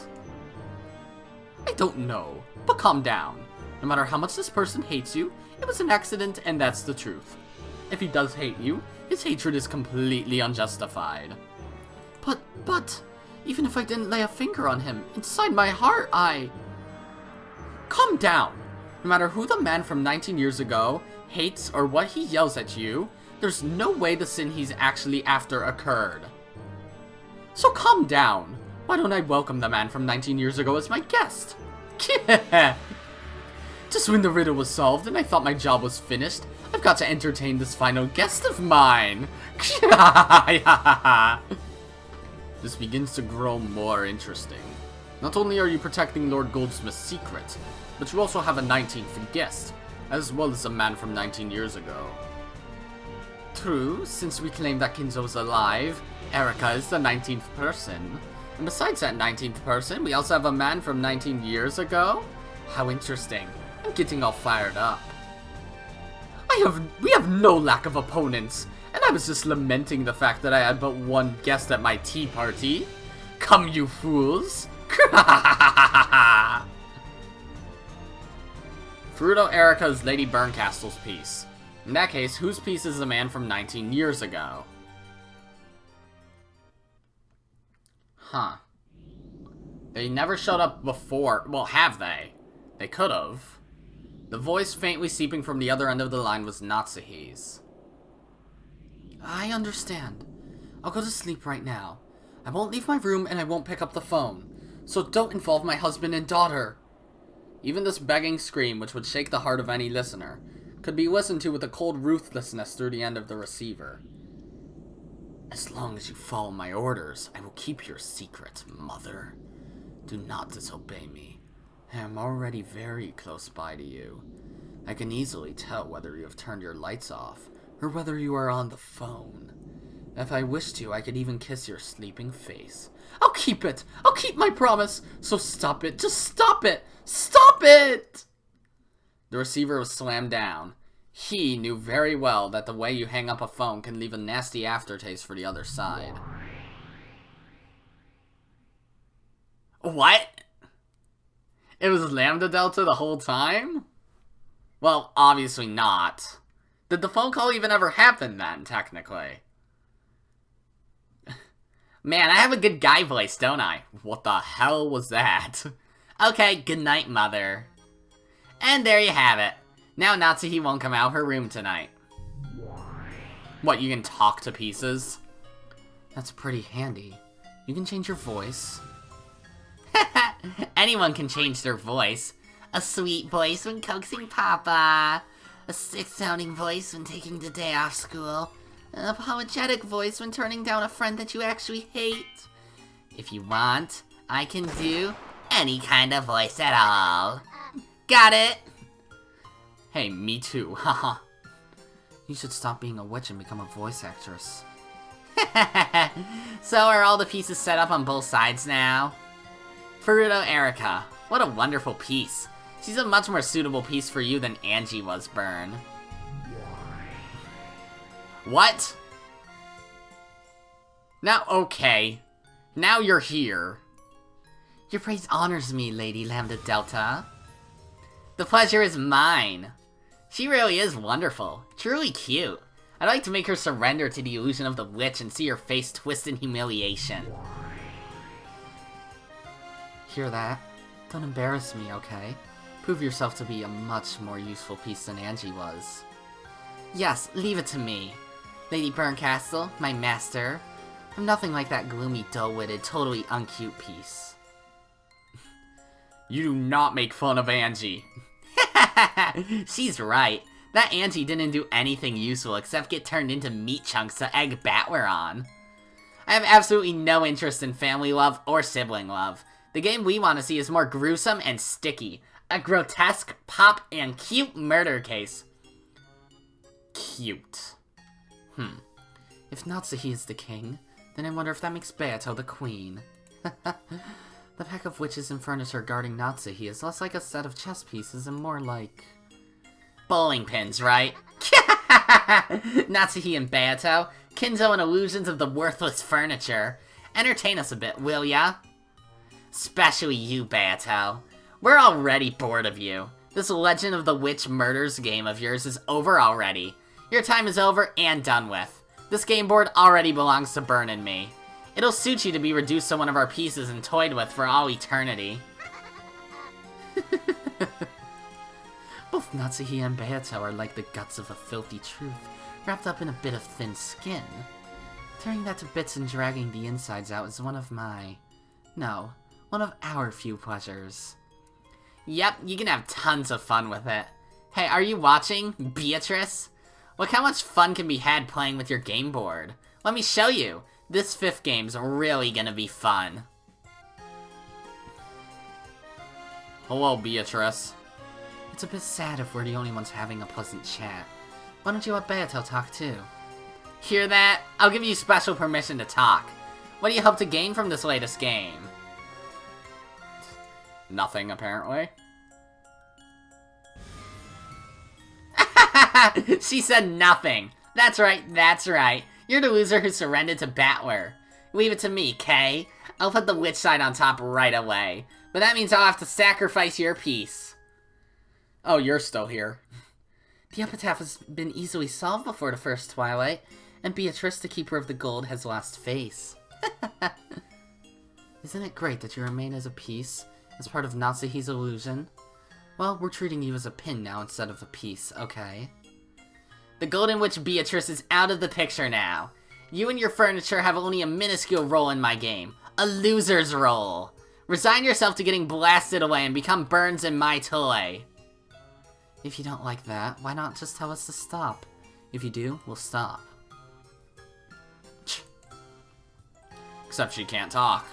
I don't know, but calm down. No matter how much this person hates you, it was an accident and that's the truth. If he does hate you, his hatred is completely unjustified. But, even if I didn't lay a finger on him, inside my heart Calm down! No matter who the man from 19 years ago hates or what he yells at you, there's no way the sin he's actually after occurred. So calm down. Why don't I welcome the man from 19 years ago as my guest? Just when the riddle was solved and I thought my job was finished, I've got to entertain this final guest of mine. This begins to grow more interesting. Not only are you protecting Lord Goldsmith's secret, but you also have a 19th guest, as well as a man from 19 years ago. True, since we claim that Kinzo's alive, Erika is the 19th person. And besides that 19th person, we also have a man from 19 years ago? How interesting. I'm getting all fired up. We have no lack of opponents, and I was just lamenting the fact that I had but one guest at my tea party. Come, you fools! Furuto Erika is Lady Bernkastel's piece. In that case, whose piece is the man from 19 years ago? Huh. They never showed up before. Well, have they? They could've. The voice faintly seeping from the other end of the line was Natsuhi's. I understand. I'll go to sleep right now. I won't leave my room and I won't pick up the phone. So don't involve my husband and daughter. Even this begging scream, which would shake the heart of any listener, could be listened to with a cold ruthlessness through the end of the receiver. As long as you follow my orders, I will keep your secret, mother. Do not disobey me. I am already very close by to you. I can easily tell whether you have turned your lights off, or whether you are on the phone. If I wished to, I could even kiss your sleeping face. I'll keep it! I'll keep my promise! So stop it! Just stop it! Stop it! The receiver was slammed down. He knew very well that the way you hang up a phone can leave a nasty aftertaste for the other side. What? It was Lambdadelta the whole time? Well, obviously not. Did the phone call even ever happen then, technically? Man, I have a good guy voice, don't I? What the hell was that? Okay, good night, mother. And there you have it. Now Natsuhi won't come out of her room tonight. What, you can talk to pieces? That's pretty handy. You can change your voice. Anyone can change their voice. A sweet voice when coaxing Papa. A sick-sounding voice when taking the day off school. An apologetic voice when turning down a friend that you actually hate. If you want, I can do any kind of voice at all. Got it? Hey, me too, haha. You should stop being a witch and become a voice actress. So are all the pieces set up on both sides now? Furuto Erika, what a wonderful piece. She's a much more suitable piece for you than Angie was, Bern. What? Now, okay. Now you're here. Your praise honors me, Lady Lambdadelta. The pleasure is mine. She really is wonderful. Truly cute. I'd like to make her surrender to the illusion of the witch and see her face twist in humiliation. Hear that? Don't embarrass me, okay? Prove yourself to be a much more useful piece than Angie was. Yes, leave it to me. Lady Bernkastel, my master. I'm nothing like that gloomy, dull-witted, totally uncute piece. You do not make fun of Angie. She's right. That Angie didn't do anything useful except get turned into meat chunks to egg Battler on. I have absolutely no interest in family love or sibling love. The game we want to see is more gruesome and sticky. A grotesque, pop, and cute murder case. Cute. If Natsuhi is the king, then I wonder if that makes Beato the queen. The pack of witches and furniture guarding Natsuhi is less like a set of chess pieces and more like... bowling pins, right? Natsuhi and Beato, Kinzo and illusions of the worthless furniture. Entertain us a bit, will ya? Especially you, Beato. We're already bored of you. This Legend of the Witch Murders game of yours is over already. Your time is over and done with. This game board already belongs to Bern and me. It'll suit you to be reduced to one of our pieces and toyed with for all eternity. Both Natsuhi and Beato are like the guts of a filthy truth, wrapped up in a bit of thin skin. Tearing that to bits and dragging the insides out is one of our few pleasures. Yep, you can have tons of fun with it. Hey, are you watching, Beatrice? Look how much fun can be had playing with your game board. Let me show you. This fifth game's really gonna be fun. Hello, Beatrice. It's a bit sad if we're the only ones having a pleasant chat. Why don't you let Beato talk too? Hear that? I'll give you special permission to talk. What do you hope to gain from this latest game? Nothing, apparently. She said nothing. That's right, that's right. You're the loser who surrendered to Battler. Leave it to me, Kay. I'll put the witch side on top right away. But that means I'll have to sacrifice your piece. Oh, you're still here. The epitaph has been easily solved before the first twilight, and Beatrice, the keeper of the gold, has lost face. Isn't it great that you remain as a piece, as part of Natsuhi's illusion? Well, we're treating you as a pin now instead of a piece, okay? The Golden Witch Beatrice is out of the picture now. You and your furniture have only a minuscule role in my game. A loser's role. Resign yourself to getting blasted away and become Burns in my toy. If you don't like that, why not just tell us to stop? If you do, we'll stop. Except she can't talk.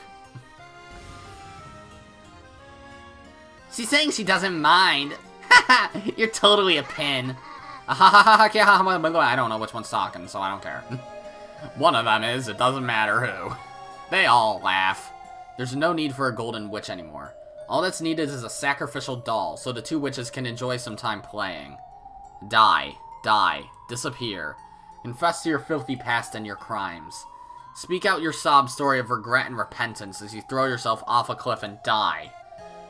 She's saying she doesn't mind. Haha, you're totally a pin. I don't know which one's talking, so I don't care. One of them is, it doesn't matter who. They all laugh. There's no need for a golden witch anymore. All that's needed is a sacrificial doll, so the two witches can enjoy some time playing. Die. Die. Disappear. Confess to your filthy past and your crimes. Speak out your sob story of regret and repentance as you throw yourself off a cliff and die.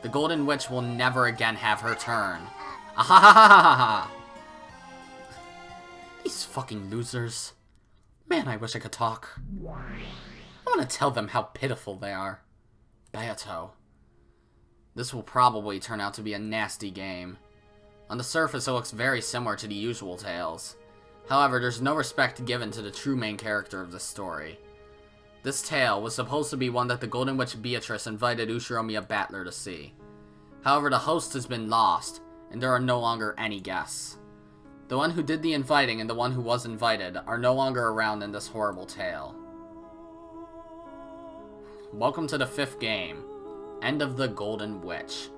The Golden Witch will never again have her turn. Ahahahaha! These fucking losers. Man, I wish I could talk. I want to tell them how pitiful they are. Beato. This will probably turn out to be a nasty game. On the surface, it looks very similar to the usual tales. However, there's no respect given to the true main character of this story. This tale was supposed to be one that the Golden Witch Beatrice invited Ushiromiya Battler to see. However, the host has been lost, and there are no longer any guests. The one who did the inviting and the one who was invited are no longer around in this horrible tale. Welcome to the 5th game. End of the Golden Witch.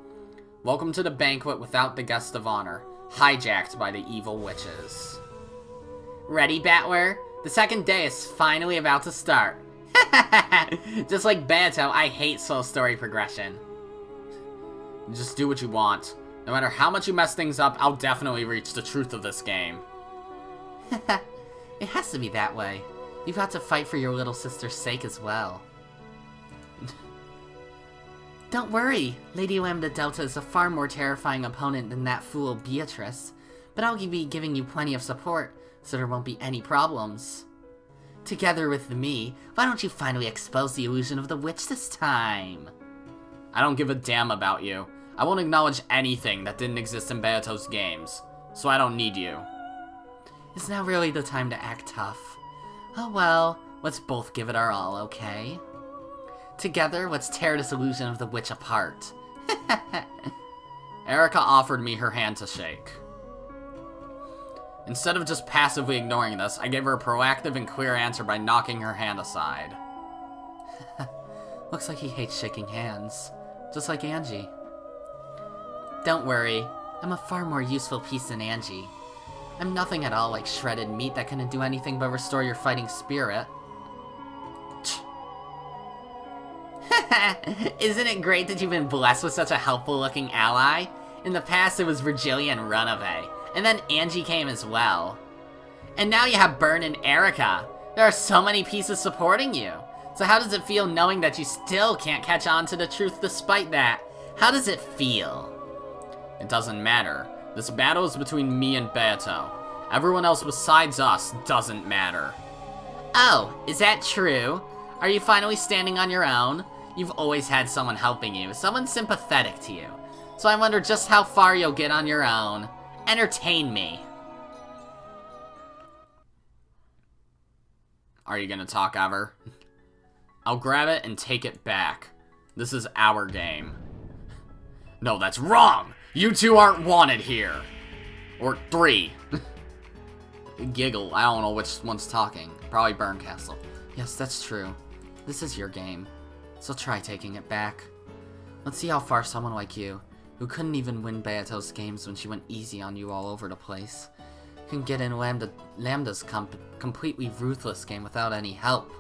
Welcome to the banquet without the guest of honor, hijacked by the evil witches. Ready, Battler? The second day is finally about to start. Just like Beato, I hate slow story progression. Just do what you want. No matter how much you mess things up, I'll definitely reach the truth of this game. It has to be that way. You've got to fight for your little sister's sake as well. Don't worry, Lady Lambdadelta is a far more terrifying opponent than that fool Beatrice, but I'll be giving you plenty of support, so there won't be any problems. Together with me, why don't you finally expose the illusion of the witch this time? I don't give a damn about you. I won't acknowledge anything that didn't exist in Beato's games, so I don't need you. Is now really the time to act tough? Oh well, let's both give it our all, okay? Together, let's tear this illusion of the witch apart. Erika offered me her hand to shake. Instead of just passively ignoring this, I gave her a proactive and clear answer by knocking her hand aside. Looks like he hates shaking hands, just like Angie. Don't worry, I'm a far more useful piece than Angie. I'm nothing at all like shredded meat that couldn't do anything but restore your fighting spirit. Isn't it great that you've been blessed with such a helpful-looking ally? In the past, it was Virgilia and Runaway, and then Angie came as well. And now you have Bern and Erika. There are so many pieces supporting you. So how does it feel knowing that you still can't catch on to the truth despite that? How does it feel? It doesn't matter. This battle is between me and Beato. Everyone else besides us doesn't matter. Oh, is that true? Are you finally standing on your own? You've always had someone helping you, someone sympathetic to you. So I wonder just how far you'll get on your own. Entertain me. Are you gonna talk ever? I'll grab it and take it back. This is our game. No, that's wrong! You two aren't wanted here! Or 3. Giggle, I don't know which one's talking. Probably Bernkastel. Yes, that's true. This is your game. So try taking it back. Let's see how far someone like you, who couldn't even win Beato's games when she went easy on you all over the place, can get in Lambda's completely ruthless game without any help.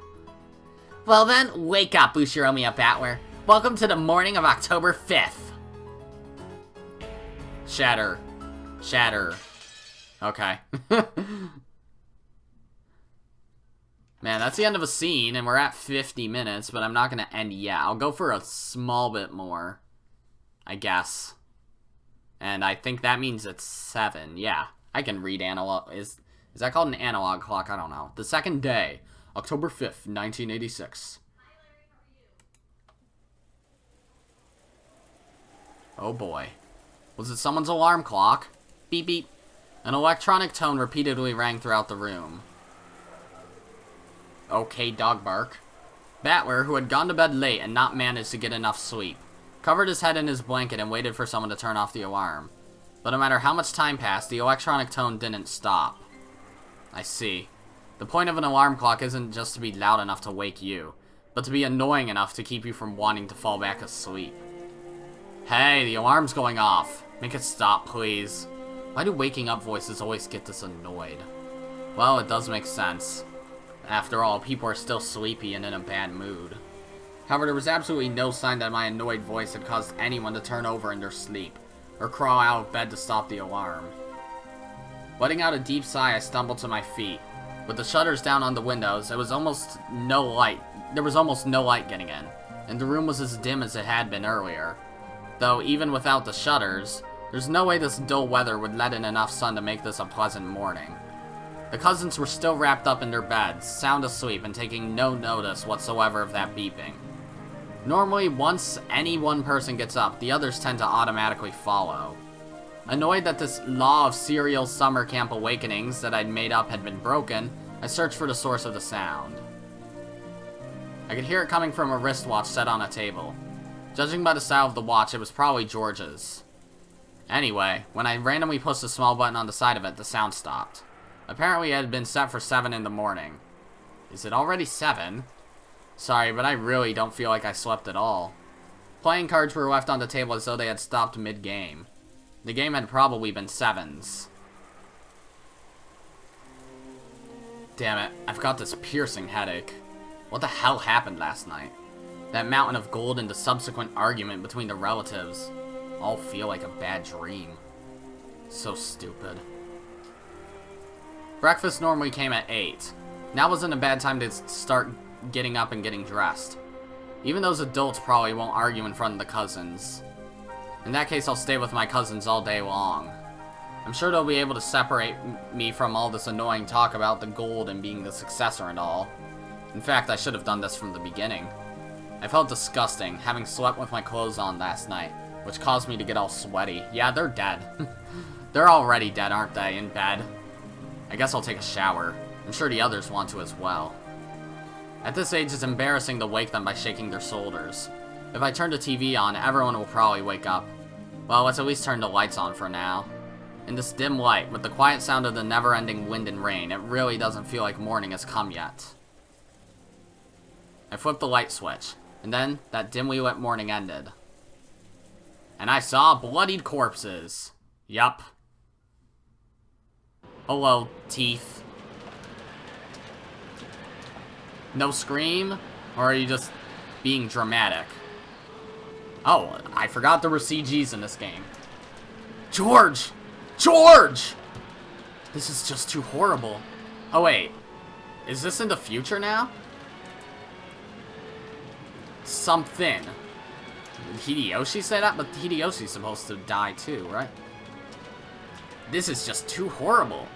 Well then, wake up, Ushiromiya Battler. Welcome to the morning of October 5th. Shatter. Shatter. Okay. Man, that's the end of a scene, and we're at 50 minutes, but I'm not going to end yet. I'll go for a small bit more, I guess. And I think that means it's 7. Yeah, I can read analog. Is that called an analog clock? I don't know. The second day, October 5th, 1986. Oh boy. Was it someone's alarm clock? Beep beep. An electronic tone repeatedly rang throughout the room. Okay, dog bark. Battler, who had gone to bed late and not managed to get enough sleep, covered his head in his blanket and waited for someone to turn off the alarm. But no matter how much time passed, the electronic tone didn't stop. I see. The point of an alarm clock isn't just to be loud enough to wake you, but to be annoying enough to keep you from wanting to fall back asleep. Hey, the alarm's going off. Make it stop, please. Why do waking up voices always get this annoyed? Well, it does make sense. After all, people are still sleepy and in a bad mood. However, there was absolutely no sign that my annoyed voice had caused anyone to turn over in their sleep, or crawl out of bed to stop the alarm. Letting out a deep sigh, I stumbled to my feet. With the shutters down on the windows, there was almost no light getting in, and the room was as dim as it had been earlier. Though, even without the shutters, there's no way this dull weather would let in enough sun to make this a pleasant morning. The cousins were still wrapped up in their beds, sound asleep and taking no notice whatsoever of that beeping. Normally, once any one person gets up, the others tend to automatically follow. Annoyed that this law of serial summer camp awakenings that I'd made up had been broken, I searched for the source of the sound. I could hear it coming from a wristwatch set on a table. Judging by the style of the watch, it was probably George's. Anyway, when I randomly pushed a small button on the side of it, the sound stopped. Apparently it had been set for 7 in the morning. Is it already 7? Sorry, but I really don't feel like I slept at all. Playing cards were left on the table as though they had stopped mid-game. The game had probably been 7s. Damn it, I've got this piercing headache. What the hell happened last night? That mountain of gold and the subsequent argument between the relatives all feel like a bad dream. So stupid. Breakfast normally came at 8. Now wasn't a bad time to start getting up and getting dressed. Even those adults probably won't argue in front of the cousins. In that case, I'll stay with my cousins all day long. I'm sure they'll be able to separate me from all this annoying talk about the gold and being the successor and all. In fact, I should have done this from the beginning. I felt disgusting, having slept with my clothes on last night, which caused me to get all sweaty. Yeah, they're dead. They're already dead, aren't they, in bed? I guess I'll take a shower. I'm sure the others want to as well. At this age, it's embarrassing to wake them by shaking their shoulders. If I turn the TV on, everyone will probably wake up. Well, let's at least turn the lights on for now. In this dim light, with the quiet sound of the never-ending wind and rain, it really doesn't feel like morning has come yet. I flipped the light switch, and then that dimly lit morning ended. And I saw bloodied corpses. Yup. Hello, teeth. No scream? Or are you just being dramatic? Oh, I forgot there were CGs in this game. George! George! This is just too horrible. Oh wait, is this in the future now? Something. Did Hideyoshi say that? But Hideyoshi's supposed to die too, right? This is just too horrible.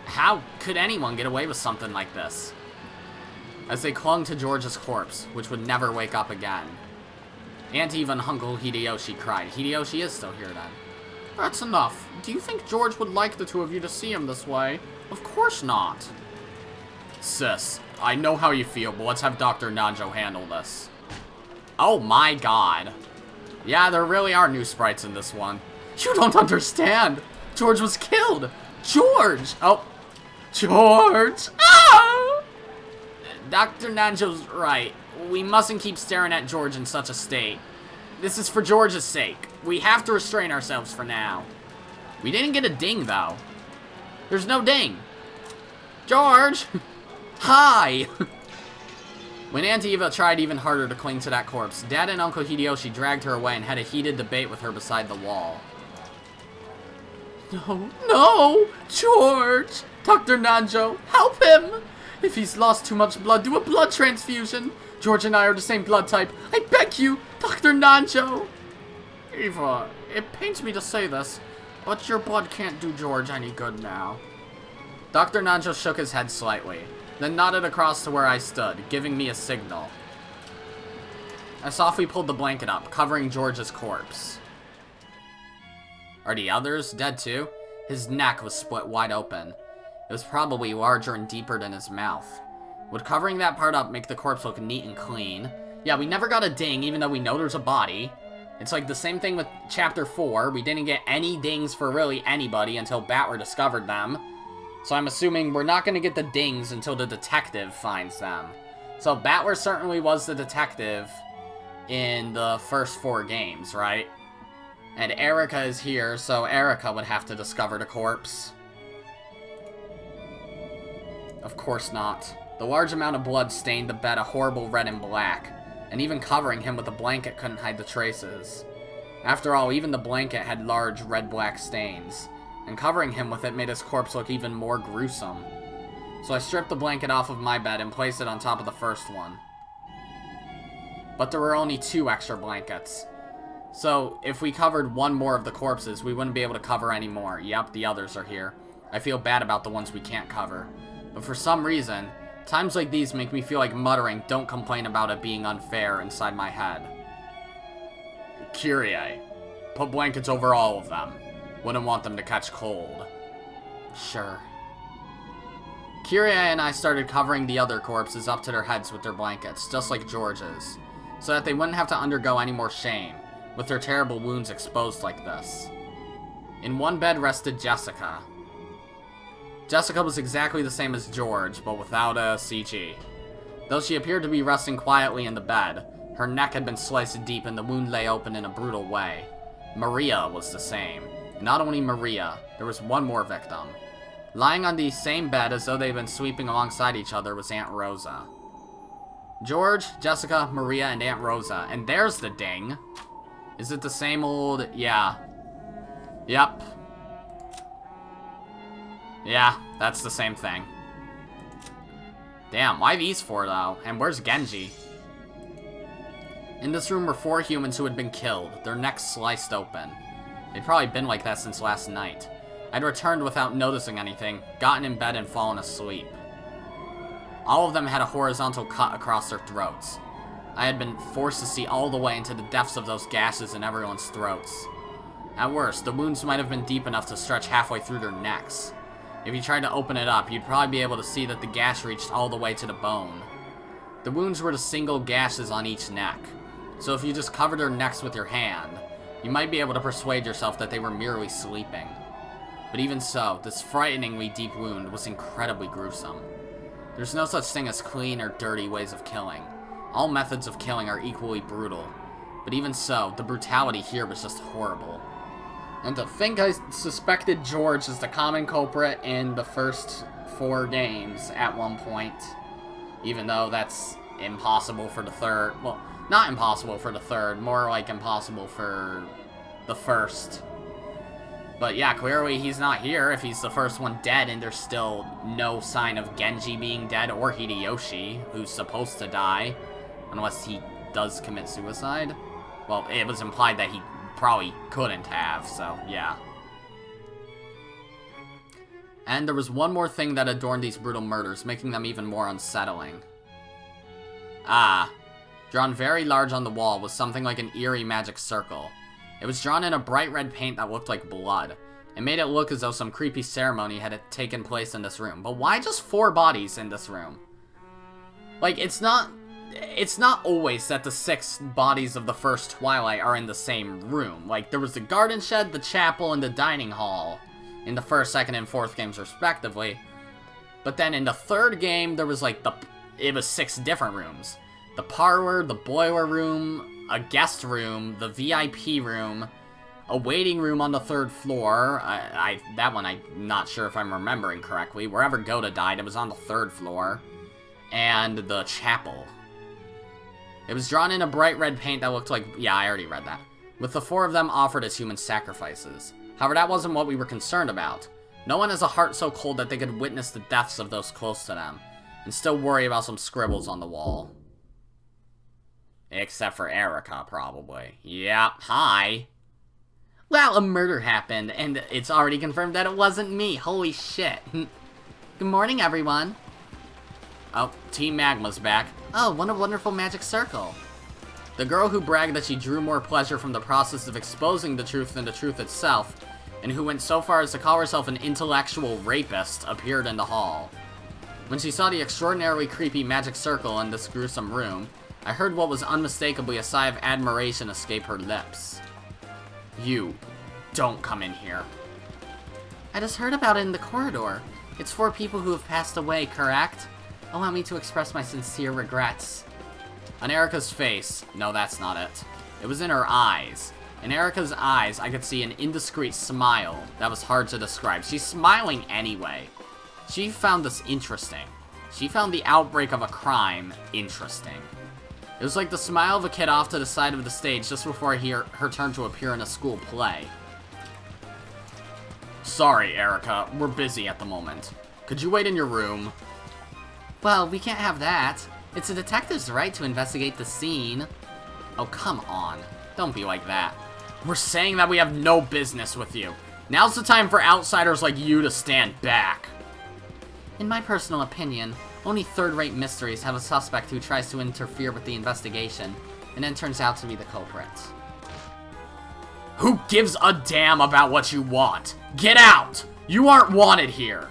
How could anyone get away with something like this? As they clung to George's corpse, which would never wake up again. And even Uncle Hideyoshi cried. Hideyoshi is still here then. That's enough. Do you think George would like the two of you to see him this way? Of course not. Sis, I know how you feel, but let's have Dr. Nanjo handle this. Oh my god. Yeah, there really are new sprites in this one. You don't understand. George was killed. George! Oh. George! Ah! Dr. Nanjo's right. We mustn't keep staring at George in such a state. This is for George's sake. We have to restrain ourselves for now. We didn't get a ding, though. There's no ding. George! Hi! When Aunt Eva tried even harder to cling to that corpse, Dad and Uncle Hideyoshi dragged her away and had a heated debate with her beside the wall. No, no! George! Dr. Nanjo, help him! If he's lost too much blood, do a blood transfusion. George and I are the same blood type. I beg you, Dr. Nanjo. Eva, it pains me to say this, but your blood can't do George any good now. Dr. Nanjo shook his head slightly, then nodded across to where I stood, giving me a signal. I softly pulled the blanket up, covering George's corpse. Are the others dead too? His neck was split wide open. It was probably larger and deeper than his mouth. Would covering that part up make the corpse look neat and clean? Yeah, we never got a ding, even though we know there's a body. It's like the same thing with Chapter 4. We didn't get any dings for really anybody until Battler discovered them. So I'm assuming we're not going to get the dings until the detective finds them. So Battler certainly was the detective in the first 4 games, right? And Erika is here, so Erika would have to discover the corpse. Of course not. The large amount of blood stained the bed a horrible red and black, and even covering him with a blanket couldn't hide the traces. After all, even the blanket had large red-black stains, and covering him with it made his corpse look even more gruesome. So I stripped the blanket off of my bed and placed it on top of the first one. But there were only 2 extra blankets. So, if we covered one more of the corpses, we wouldn't be able to cover any more. Yep, the others are here. I feel bad about the ones we can't cover. But for some reason, times like these make me feel like muttering "don't complain about it being unfair" inside my head. Kyrie. Put blankets over all of them. Wouldn't want them to catch cold. Sure. Kyrie and I started covering the other corpses up to their heads with their blankets, just like George's, so that they wouldn't have to undergo any more shame, with their terrible wounds exposed like this. In one bed rested Jessica. Jessica was exactly the same as George, but without a CG. Though she appeared to be resting quietly in the bed, her neck had been sliced deep and the wound lay open in a brutal way. Maria was the same. Not only Maria, there was one more victim. Lying on the same bed as though they'd been sleeping alongside each other was Aunt Rosa. George, Jessica, Maria, and Aunt Rosa. And there's the ding. Is it the same old... Yeah. Yep. Yeah, that's the same thing. Damn, why these 4 though? And where's Genji? In this room were 4 humans who had been killed, their necks sliced open. They'd probably been like that since last night. I'd returned without noticing anything, gotten in bed and fallen asleep. All of them had a horizontal cut across their throats. I had been forced to see all the way into the depths of those gashes in everyone's throats. At worst, the wounds might have been deep enough to stretch halfway through their necks. If you tried to open it up, you'd probably be able to see that the gash reached all the way to the bone. The wounds were the single gashes on each neck, so if you just covered their necks with your hand, you might be able to persuade yourself that they were merely sleeping. But even so, this frighteningly deep wound was incredibly gruesome. There's no such thing as clean or dirty ways of killing. All methods of killing are equally brutal. But even so, the brutality here was just horrible. And to think I suspected George as the common culprit in the first 4 games at one point. Even though that's impossible for the third. Well, not impossible for the third, more like impossible for the first. But yeah, clearly he's not here if he's the first one dead and there's still no sign of Genji being dead or Hideyoshi, who's supposed to die. Unless he does commit suicide. Well, it was implied that he probably couldn't have, so yeah. And there was one more thing that adorned these brutal murders, making them even more unsettling. Ah. Drawn very large on the wall was something like an eerie magic circle. It was drawn in a bright red paint that looked like blood. It made it look as though some creepy ceremony had taken place in this room. But why just 4 bodies in this room? Like, it's not always that the 6 bodies of the first Twilight are in the same room. Like, there was the garden shed, the chapel, and the dining hall in the first, second, and fourth games respectively. But then in the third game, there was like it was 6 different rooms. The parlor, the boiler room, a guest room, the VIP room, a waiting room on the 3rd floor. That one I'm not sure if I'm remembering correctly. Wherever Goda died, it was on the 3rd floor. And the chapel. It was drawn in a bright red paint that looked like... Yeah, I already read that. With the 4 of them offered as human sacrifices. However, that wasn't what we were concerned about. No one has a heart so cold that they could witness the deaths of those close to them. and still worry about some scribbles on the wall. Except for Erika, probably. Yeah, hi. Well, a murder happened, and it's already confirmed that it wasn't me. Holy shit. Good morning, everyone. Oh, Team Magma's back. Oh, what a wonderful magic circle. The girl who bragged that she drew more pleasure from the process of exposing the truth than the truth itself, and who went so far as to call herself an intellectual rapist, appeared in the hall. When she saw the extraordinarily creepy magic circle in this gruesome room, I heard what was unmistakably a sigh of admiration escape her lips. You, don't come in here. I just heard about it in the corridor. It's 4 people who have passed away, correct? Allow me to express my sincere regrets. On Erika's face, no, that's not it. It was in her eyes. In Erika's eyes, I could see an indiscreet smile that was hard to describe. She's smiling anyway. She found this interesting. She found the outbreak of a crime interesting. It was like the smile of a kid off to the side of the stage just before her turn to appear in a school play. Sorry, Erika, we're busy at the moment. Could you wait in your room? Well, we can't have that. It's a detective's right to investigate the scene. Oh, come on. Don't be like that. We're saying that we have no business with you. Now's the time for outsiders like you to stand back. In my personal opinion, only third-rate mysteries have a suspect who tries to interfere with the investigation, and then turns out to be the culprit. Who gives a damn about what you want? Get out! You aren't wanted here!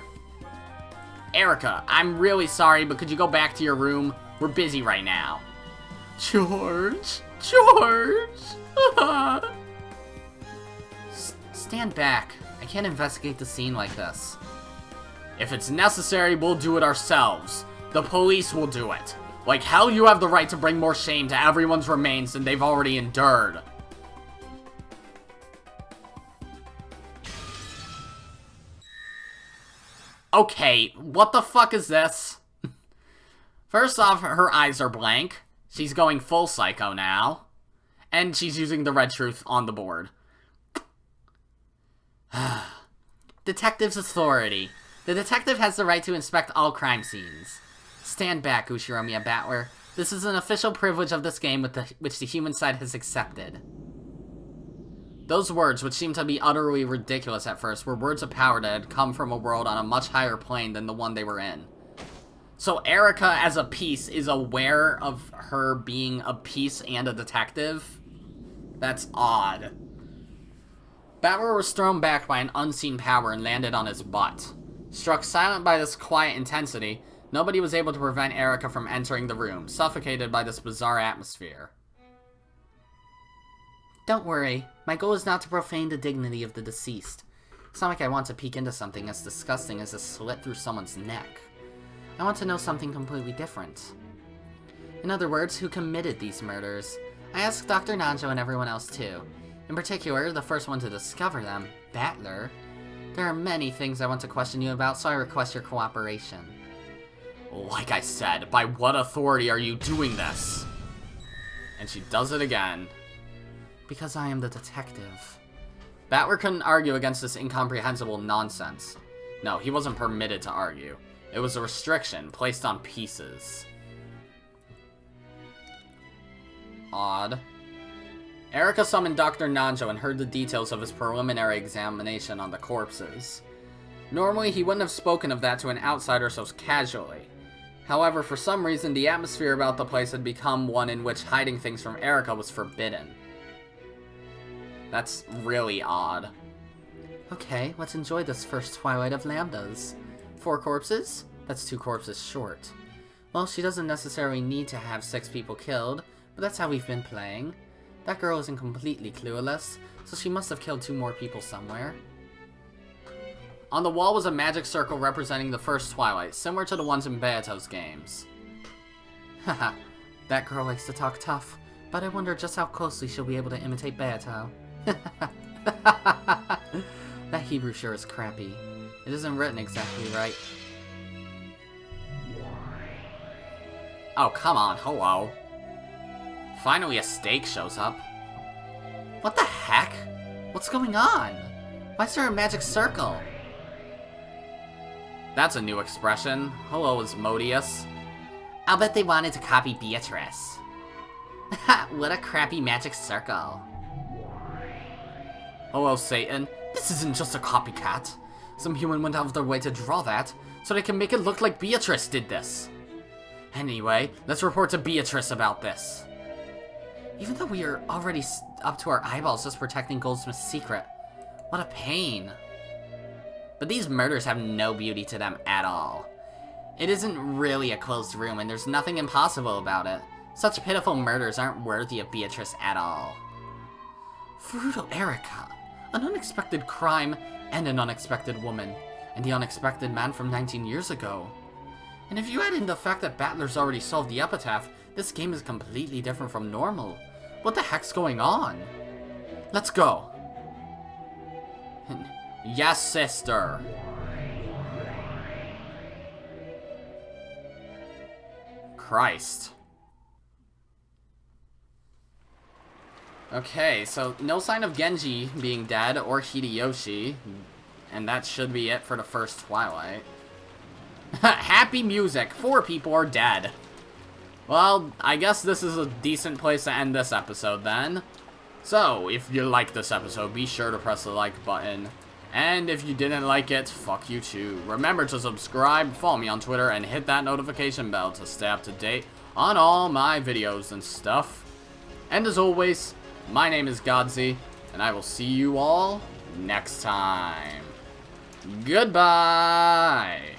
Erika, I'm really sorry, but could you go back to your room? We're busy right now. George? Stand back. I can't investigate the scene like this. If it's necessary, we'll do it ourselves. The police will do it. Like hell, you have the right to bring more shame to everyone's remains than they've already endured. Okay, what the fuck is this? First off, her eyes are blank. She's going full psycho now. And she's using the red truth on the board. Detective's authority. The detective has the right to inspect all crime scenes. Stand back, Ushiromiya Battler. This is an official privilege of this game which the human side has accepted. Those words, which seemed to be utterly ridiculous at first, were words of power that had come from a world on a much higher plane than the one they were in. So Erika, as a piece, is aware of her being a piece and a detective? That's odd. Battler was thrown back by an unseen power and landed on his butt. Struck silent by this quiet intensity, nobody was able to prevent Erika from entering the room, suffocated by this bizarre atmosphere. Don't worry, my goal is not to profane the dignity of the deceased. It's not like I want to peek into something as disgusting as a slit through someone's neck. I want to know something completely different. In other words, who committed these murders? I asked Dr. Nanjo and everyone else too. In particular, the first one to discover them, Battler. There are many things I want to question you about, so I request your cooperation. Like I said, by what authority are you doing this? And she does it again. Because I am the detective. Battler couldn't argue against this incomprehensible nonsense. No, he wasn't permitted to argue. It was a restriction placed on pieces. Odd. Erika summoned Dr. Nanjo and heard the details of his preliminary examination on the corpses. Normally, he wouldn't have spoken of that to an outsider so casually. However, for some reason, the atmosphere about the place had become one in which hiding things from Erika was forbidden. That's really odd. Okay, let's enjoy this first twilight of Lambdas. 4 corpses? That's 2 corpses short. Well, she doesn't necessarily need to have 6 people killed, but that's how we've been playing. That girl isn't completely clueless, so she must have killed 2 more people somewhere. On the wall was a magic circle representing the first twilight, similar to the ones in Beato's games. Haha, that girl likes to talk tough, but I wonder just how closely she'll be able to imitate Beato. That Hebrew sure is crappy. It isn't written exactly right. Oh, come on, hello. Finally a steak shows up. What the heck? What's going on? Why is there a magic circle? That's a new expression. Hello, Asmodeus. I'll bet they wanted to copy Beatrice. Ha! What a crappy magic circle. Hello, Satan. This isn't just a copycat. Some human went out of their way to draw that, so they can make it look like Beatrice did this. Anyway, let's report to Beatrice about this. Even though we are already up to our eyeballs just protecting Goldsmith's secret, what a pain. But these murders have no beauty to them at all. It isn't really a closed room, and there's nothing impossible about it. Such pitiful murders aren't worthy of Beatrice at all. Frutal Erika, an unexpected crime and an unexpected woman, and the unexpected man from 19 years ago. And if you add in the fact that Battler's already solved the epitaph, this game is completely different from normal. What the heck's going on? Let's go. Yes, sister. Christ. Okay, so no sign of Genji being dead or Hideyoshi, and that should be it for the first Twilight. Happy music. 4 people are dead. Well, I guess this is a decent place to end this episode then. So, if you liked this episode, be sure to press the like button. And if you didn't like it, fuck you too. Remember to subscribe, follow me on Twitter, and hit that notification bell to stay up to date on all my videos and stuff. And as always, my name is Godzi, and I will see you all next time. Goodbye!